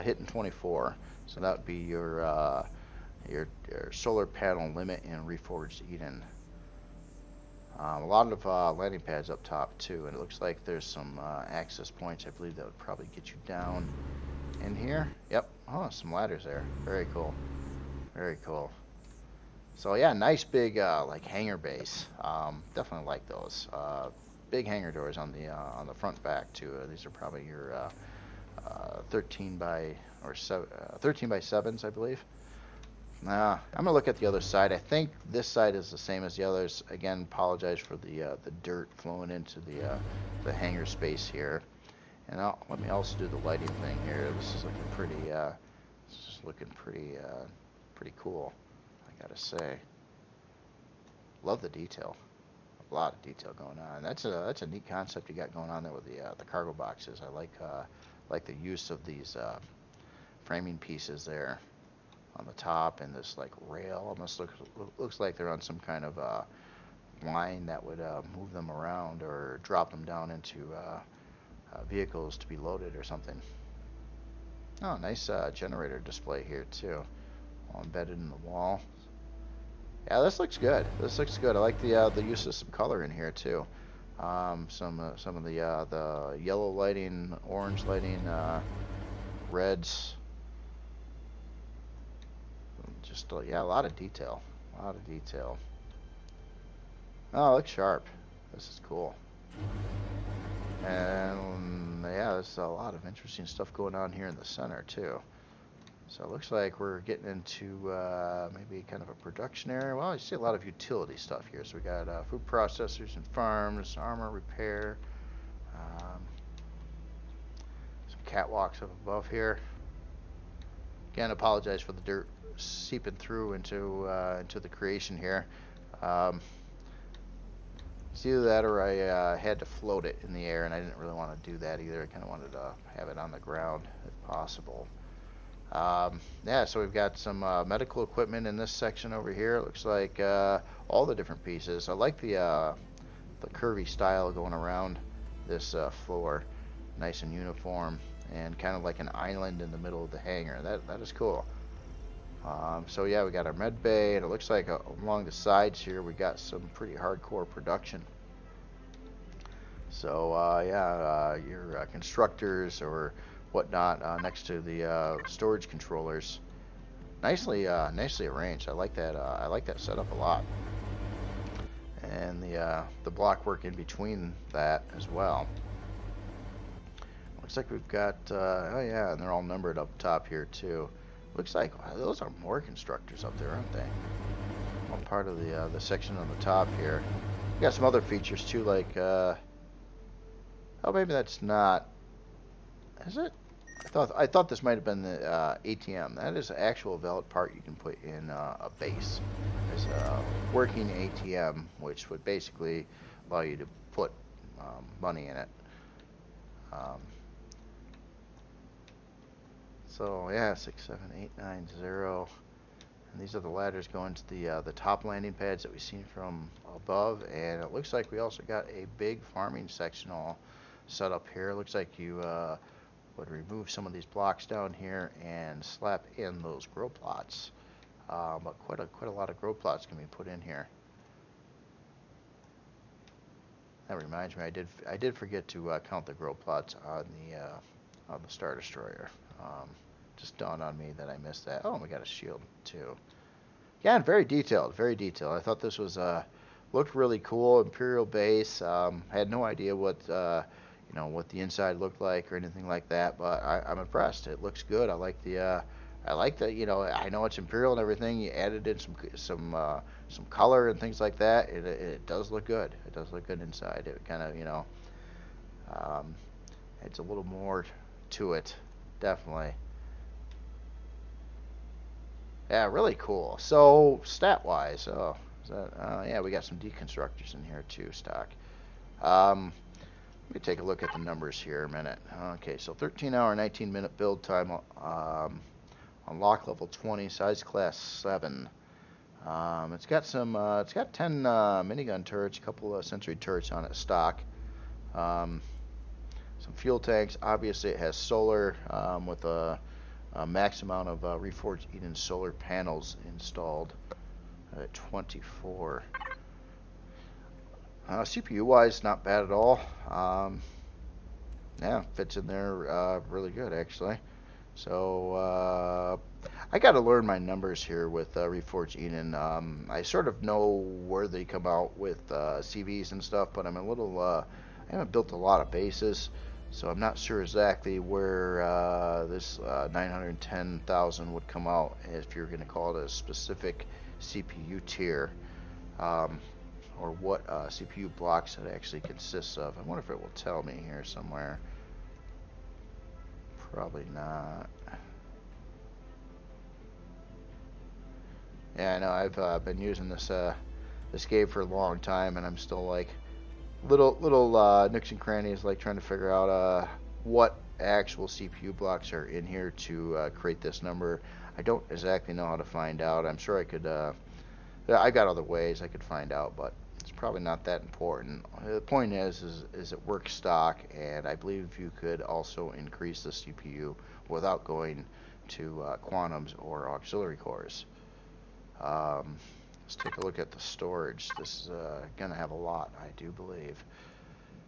hitting 24. So that would be your solar panel limit in Reforged Eden. A lot of landing pads up top too, and it looks like there's some access points. I believe that would probably get you down in here. Yep. Oh, some ladders there. Very cool. Very cool. So yeah, nice big like hangar base. Definitely like those. Big hangar doors on the front back too. These are probably your 13 by 13 by 7s, I believe. I'm gonna look at the other side. I think this side is the same as the others. Again, apologize for the dirt flowing into the hangar space here. And let me also do the lighting thing here. This is looking pretty. This is looking pretty cool, I gotta say. Love the detail. A lot of detail going on. That's a neat concept you got going on there with the cargo boxes. I like the use of these framing pieces there on the top, and this like rail almost looks like they're on some kind of line that would move them around or drop them down into vehicles to be loaded or something. Oh, nice generator display here too, all embedded in the wall. Yeah, this looks good. This looks good. I like the use of some color in here too. Some of the yellow lighting, orange lighting, reds. Just yeah, a lot of detail. A lot of detail. Oh, it looks sharp. This is cool. And yeah, there's a lot of interesting stuff going on here in the center too. So it looks like we're getting into maybe kind of a production area. Well, you see a lot of utility stuff here. So we got food processors and farms, armor repair, some catwalks up above here. Again, apologize for the dirt seeping through into the creation here. It's either that or I had to float it in the air, and I didn't really want to do that either. I kind of wanted to have it on the ground if possible. Yeah, so we've got some medical equipment in this section over here. It looks like all the different pieces. I like the curvy style going around this floor, nice and uniform, and kind of like an island in the middle of the hangar. That is cool. So yeah, we got our med bay, and it looks like along the sides here we got some pretty hardcore production. So yeah, your constructors or whatnot next to the storage controllers, nicely arranged. I like that setup a lot, and the block work in between that as well. Looks like we've got oh yeah, and they're all numbered up top here too. Looks like those are more constructors up there, aren't they? All part of the section on the top here. We got some other features too, like oh, maybe that's not. Is it? I thought this might have been the ATM. That is an actual valid part you can put in a base. It's a working ATM, which would basically allow you to put money in it. So yeah, 6, 7, 8, 9, 0. And these are the ladders going to the top landing pads that we've seen from above. And it looks like we also got a big farming section all set up here. It looks like you would remove some of these blocks down here and slap in those grow plots. But quite a lot of grow plots can be put in here. That reminds me, I did forget to count the grow plots on the Star Destroyer. Just dawned on me that I missed that. Oh, we got a shield too. Yeah, and very detailed, very detailed. I thought this was looked really cool. Imperial base. Had no idea what what the inside looked like or anything like that, but I'm impressed. It looks good. I like the I know it's Imperial and everything. You added in some color and things like that. It does look good. It does look good inside. It kind of it's a little more to it, definitely. Yeah, really cool. So stat wise, yeah, we got some deconstructors in here too, stock. Let me take a look at the numbers here a minute. Okay, so 13-hour, 19-minute build time on lock level 20, size class 7. It's got 10 minigun turrets, a couple of sentry turrets on it stock. Some fuel tanks. Obviously, it has solar with a max amount of Reforged Eden solar panels installed at 24. CPU wise, not bad at all. Yeah, fits in there really good actually. So I got to learn my numbers here with Reforged Eden. I sort of know where they come out with CVs and stuff, but I'm a little I haven't built a lot of bases, so I'm not sure exactly where this 910,000 would come out if you're going to call it a specific CPU tier, or what CPU blocks it actually consists of. I wonder if it will tell me here somewhere. Probably not. Yeah, I know. I've been using this game for a long time, and I'm still like little nooks and crannies, like trying to figure out what actual CPU blocks are in here to create this number. I don't exactly know how to find out. I'm sure I could. I got other ways I could find out, but it's probably not that important. The point is it works stock, and I believe you could also increase the CPU without going to quantums or auxiliary cores. Let's take a look at the storage. This is gonna have a lot, I do believe.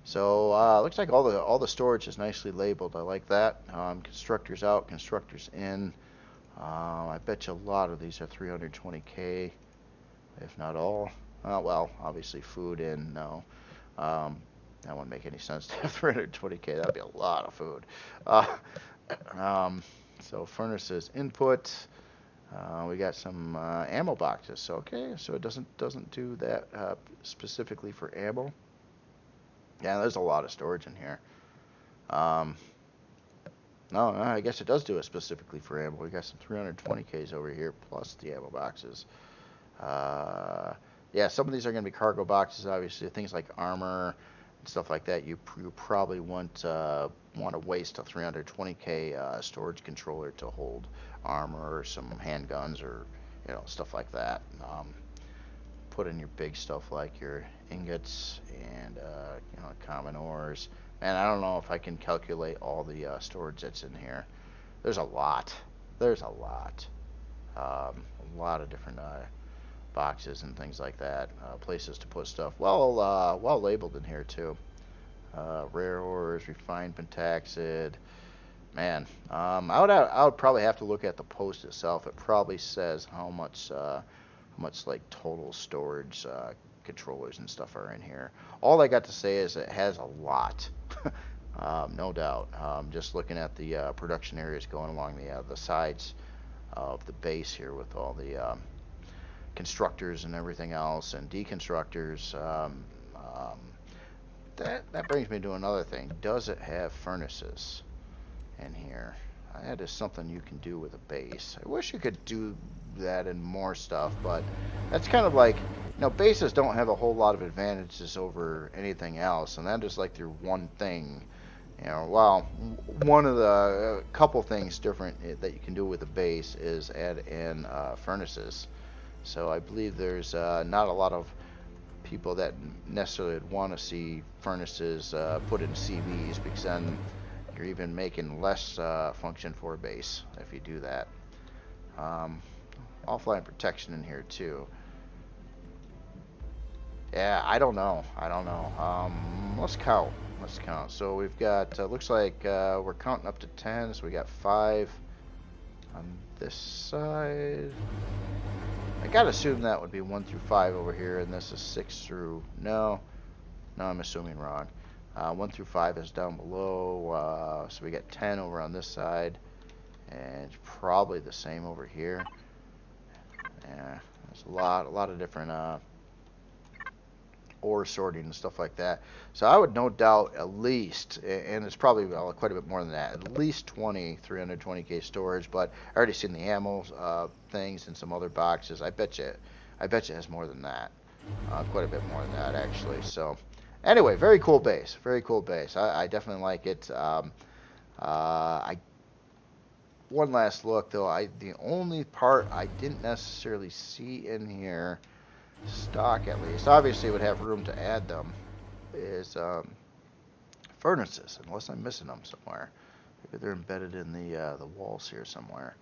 So looks like all the storage is nicely labeled. I like that. Constructors out, constructors in. I bet you a lot of these are 320K, if not all. Well, obviously food in, no. That wouldn't make any sense to have 320K. That'd be a lot of food. So furnaces input. We got some ammo boxes. So okay, so it doesn't do that specifically for ammo. Yeah, there's a lot of storage in here. No, I guess it does do it specifically for ammo. We got some 320Ks over here plus the ammo boxes. Yeah, some of these are going to be cargo boxes, obviously. Things like armor and stuff like that. You probably want to waste a 320K storage controller to hold armor or some handguns or stuff like that. Put in your big stuff like your ingots and common ores. And I don't know if I can calculate all the storage that's in here. There's a lot. There's a lot. A lot of different boxes and things like that. Places to put stuff. Well labeled in here too. Rare ores, refined pentaxid. Man, I would probably have to look at the post itself. It probably says how much like total storage controllers and stuff are in here. All I got to say is it has a lot. No doubt. Just looking at the production areas going along the sides of the base here with all the constructors and everything else and deconstructors. That brings me to another thing. Does it have furnaces in here? That is something you can do with a base. I wish you could do that in more stuff, but that's kind of like, bases don't have a whole lot of advantages over anything else, and that is like their one thing. Well, one of the couple things different that you can do with a base is add in furnaces. So I believe there's not a lot of people that necessarily would want to see furnaces put in CVs, because then you're even making less function for a base if you do that. Offline protection in here too. Yeah, I don't know. Let's count. So we've got, looks like we're counting up to 10, so we got 5 on this side. I gotta assume that would be 1 through 5 over here, and this is 6 through, no, I'm assuming wrong. 1 through 5 is down below, so we got 10 over on this side, and it's probably the same over here. Yeah, there's a lot of different ore sorting and stuff like that. So I would no doubt at least, and it's probably quite a bit more than that, at least 320K storage, but I already seen the ammo things and some other boxes. I bet you it has more than that. Quite a bit more than that, actually. So anyway, very cool base. I definitely like it. One last look, though. The only part I didn't necessarily see in here, stock at least, obviously would have room to add them, is furnaces, unless I'm missing them somewhere. Maybe they're embedded in the walls here somewhere.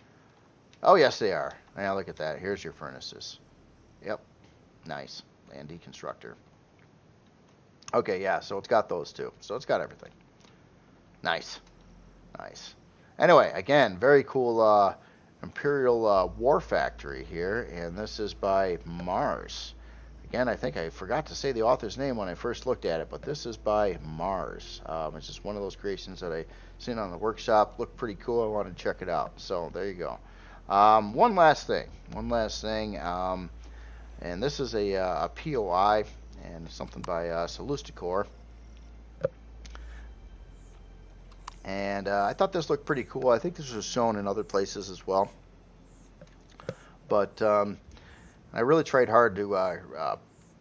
Oh, yes, they are. Yeah, look at that. Here's your furnaces. Yep. Nice. Land deconstructor. Okay, yeah, so it's got those two. So it's got everything. Nice. Nice. Anyway, again, very cool Imperial War Factory here, and this is by Mars. Again, I think I forgot to say the author's name when I first looked at it, but this is by Mars. It's just one of those creations that I seen on the workshop. Looked pretty cool. I wanted to check it out. So there you go. One last thing. And this is a POI and something by Solusticor. And I thought this looked pretty cool. I think this was shown in other places as well. But I really tried hard to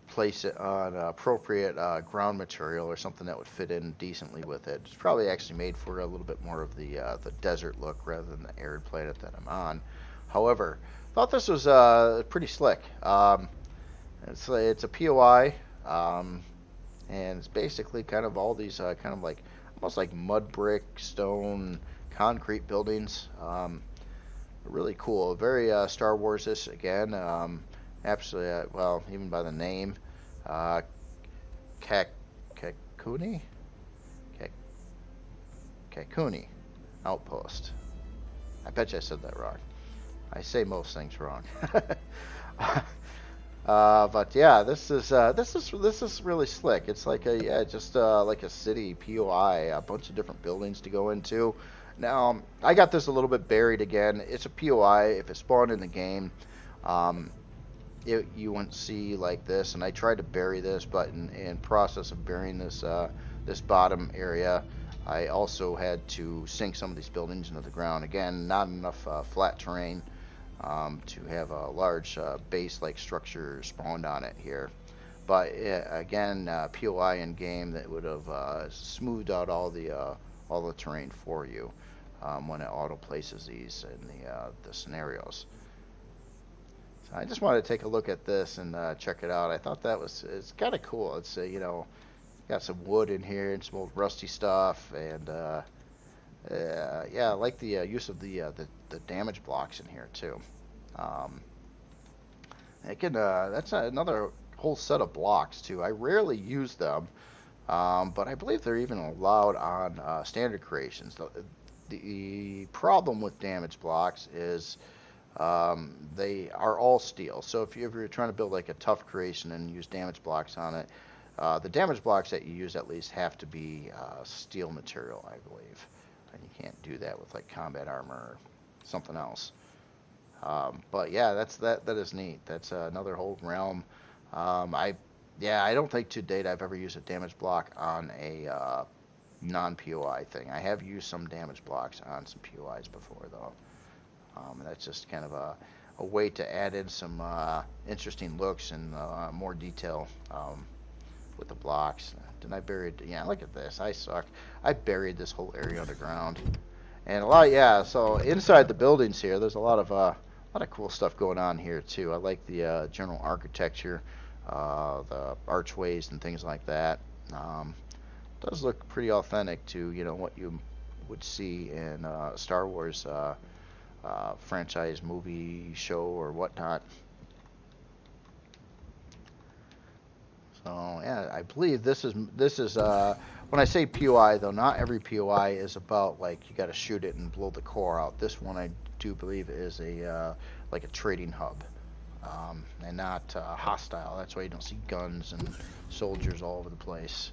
place it on appropriate ground material or something that would fit in decently with it. It's probably actually made for a little bit more of the desert look rather than the arid planet that I'm on. However, thought this was pretty slick. It's a POI, and it's basically kind of all these kind of like almost like mud brick, stone, concrete buildings. Really cool. Very Star Wars-ish again. Absolutely, well, even by the name. Kakuni? Kakuni Outpost. I bet you I said that wrong. I say most things wrong. But yeah, this is really slick. It's like like a city POI, a bunch of different buildings to go into. Now, I got this a little bit buried again. It's a POI. If it spawned in the game, you wouldn't see like this. And I tried to bury this, but in process of burying this this bottom area, I also had to sink some of these buildings into the ground. Again, not enough flat terrain to have a large base-like structure spawned on it here. But again, POI in game that would have smoothed out all the terrain for you when it auto places these in the scenarios. So I just wanted to take a look at this and check it out. I thought it's kind of cool. It's got some wood in here and some old rusty stuff, and yeah, I like the use of the damage blocks in here too. Again, that's another whole set of blocks too. I rarely use them, but I believe they're even allowed on standard creations. The problem with damage blocks is they are all steel. So if you're trying to build like a tough creation and use damage blocks on it, the damage blocks that you use at least have to be steel material, I believe. And you can't do that with like combat armor or something else. But yeah, that is neat. That's another whole realm. I don't think to date I've ever used a damage block on a non-POI thing. I have used some damage blocks on some POIs before though. And that's just kind of a way to add in some interesting looks and more detail with the blocks. Did I bury it? Yeah, look at this. I suck. I buried this whole area underground. And so inside the buildings here, there's a lot of cool stuff going on here too. I like the general architecture, the archways and things like that. Does look pretty authentic to what you would see in Star Wars franchise movie show or whatnot. So yeah, I believe this is when I say POI though, not every POI is about like you got to shoot it and blow the core out. This one I do believe is like a trading hub, and not hostile. That's why you don't see guns and soldiers all over the place.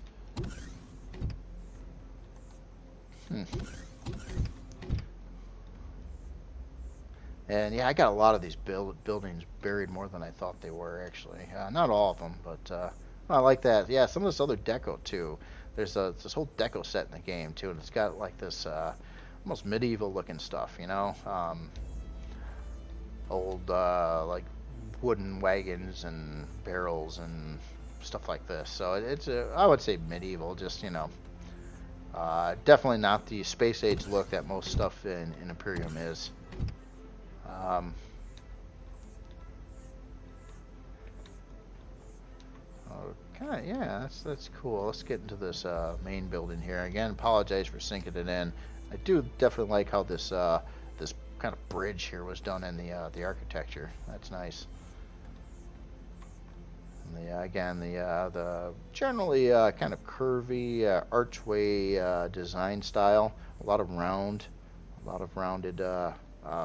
And yeah, I got a lot of these buildings buried more than I thought they were actually. Not all of them, but I like that. Yeah, some of this other deco too. There's this whole deco set in the game too, and it's got like this almost medieval looking stuff, old like wooden wagons and barrels and stuff like this. So it's I would say medieval, just definitely not the space age look that most stuff in Imperium is. Yeah, that's cool. Let's get into this main building here. Again, apologize for sinking it in. I do definitely like how this kind of bridge here was done in the architecture. That's nice. And again, the generally kind of curvy archway design style. A lot of rounded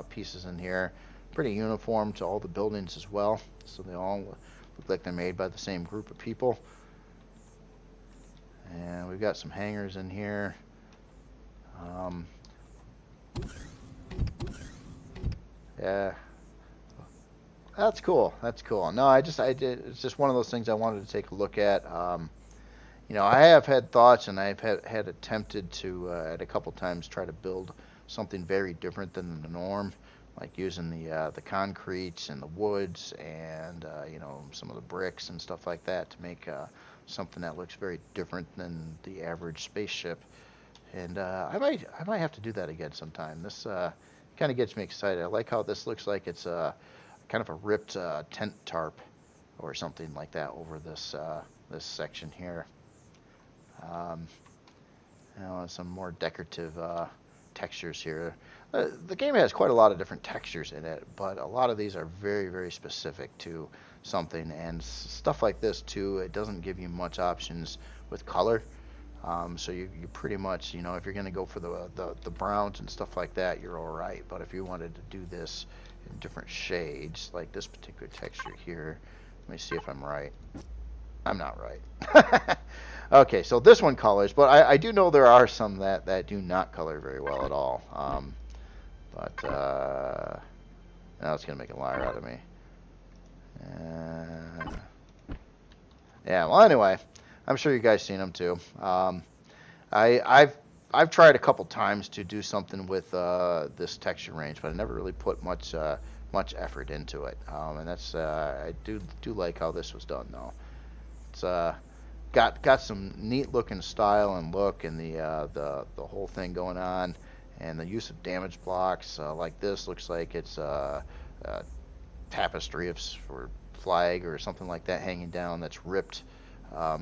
pieces in here. Pretty uniform to all the buildings as well. So they all look like they're made by the same group of people. And we've got some hangars in here. Yeah, that's cool. That's cool. No, I did. It's just one of those things I wanted to take a look at. I have had thoughts, and I've had attempted to at a couple times try to build something very different than the norm, like using the concretes and the woods and some of the bricks and stuff like that to make something that looks very different than the average spaceship. And I might have to do that again sometime. This kind of gets me excited. I like how this looks like it's kind of a ripped tent tarp or something like that over this section here. Some more decorative textures here. The game has quite a lot of different textures in it, but a lot of these are very, very specific to something. And stuff like this too, it doesn't give you much options with color. So you pretty much, if you're going to go for the browns and stuff like that, you're all right. But if you wanted to do this in different shades, like this particular texture here, let me see if I'm right. I'm not right. Okay, so this one colors, but I do know there are some that do not color very well at all. But now it's going to make a liar out of me. Yeah, well, anyway, I'm sure you guys seen them too. I've tried a couple times to do something with this texture range, but I never really put much effort into it. And that's I do like how this was done though. It's got some neat looking style and look, and the whole thing going on, and the use of damage blocks like this looks like it's a tapestry or flag or something like that hanging down that's ripped.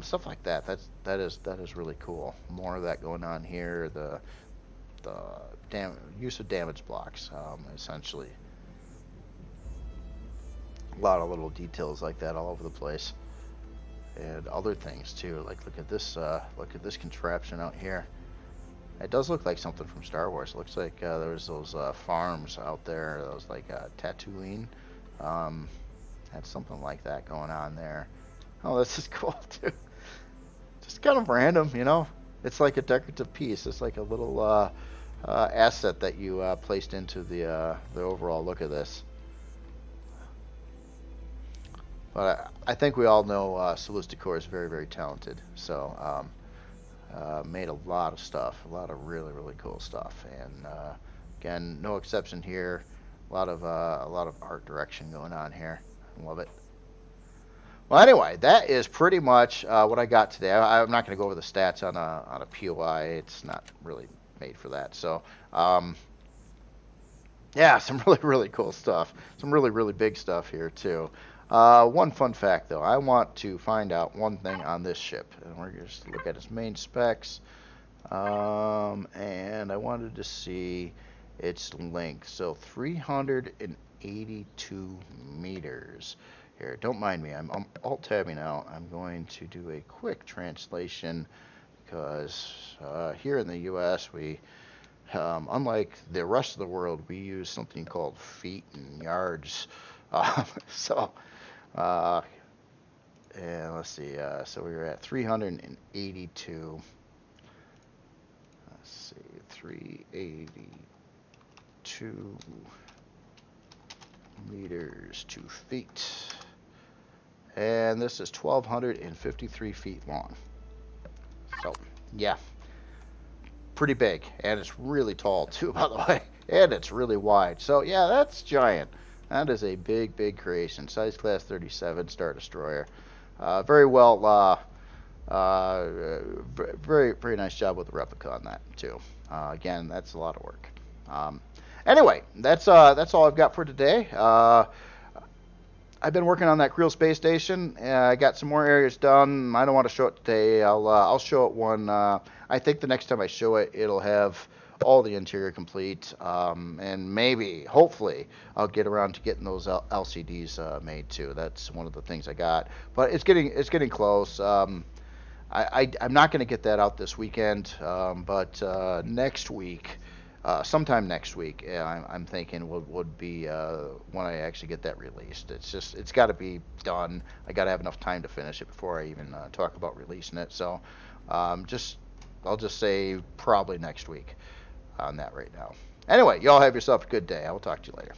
Stuff like that. That is really cool. More of that going on here. The use of damage blocks, essentially. A lot of little details like that all over the place, and other things too. Like look at this contraption out here. It does look like something from Star Wars. It looks like there was those farms out there. Those like Tatooine. Had something like that going on there. Oh, this is cool too. Just kind of random, It's like a decorative piece. It's like a little asset that you placed into the overall look of this. But I think we all know Solis Decor is very, very talented. So made a lot of stuff, a lot of really, really cool stuff. And again, no exception here. A lot of art direction going on here. I love it. Well, anyway, that is pretty much what I got today. I'm not going to go over the stats on a POI. It's not really made for that. So, yeah, some really, really cool stuff. Some really, really big stuff here, too. One fun fact, though. I want to find out one thing on this ship. And we're going to look at its main specs. And I wanted to see its length. So, 382 meters. Here, don't mind me. I'm alt-tabbing out. I'm going to do a quick translation because here in the U.S. we, unlike the rest of the world, we use something called feet and yards. And let's see. So we were at 382. Let's see, 382 meters to feet. And this is 1,253 feet long. So, yeah. Pretty big. And it's really tall, too, by the way. And it's really wide. So, yeah, that's giant. That is a big, big creation. Size Class 37 Star Destroyer. Very well, very, very nice job with the replica on that, too. Again, that's a lot of work. Anyway, that's all I've got for today. I've been working on that Creel space station. I got some more areas done. I don't want to show it today. I'll show it when I think the next time I show it, it'll have all the interior complete, and maybe, hopefully, I'll get around to getting those LCDs made too. That's one of the things I got, but it's getting close. I'm not going to get that out this weekend, but next week, sometime next week, I'm thinking would be when I actually get that released. It's got to be done. I got to have enough time to finish it before I even talk about releasing it. So, just I'll just say probably next week on that right now. Anyway, y'all have yourself a good day. I will talk to you later.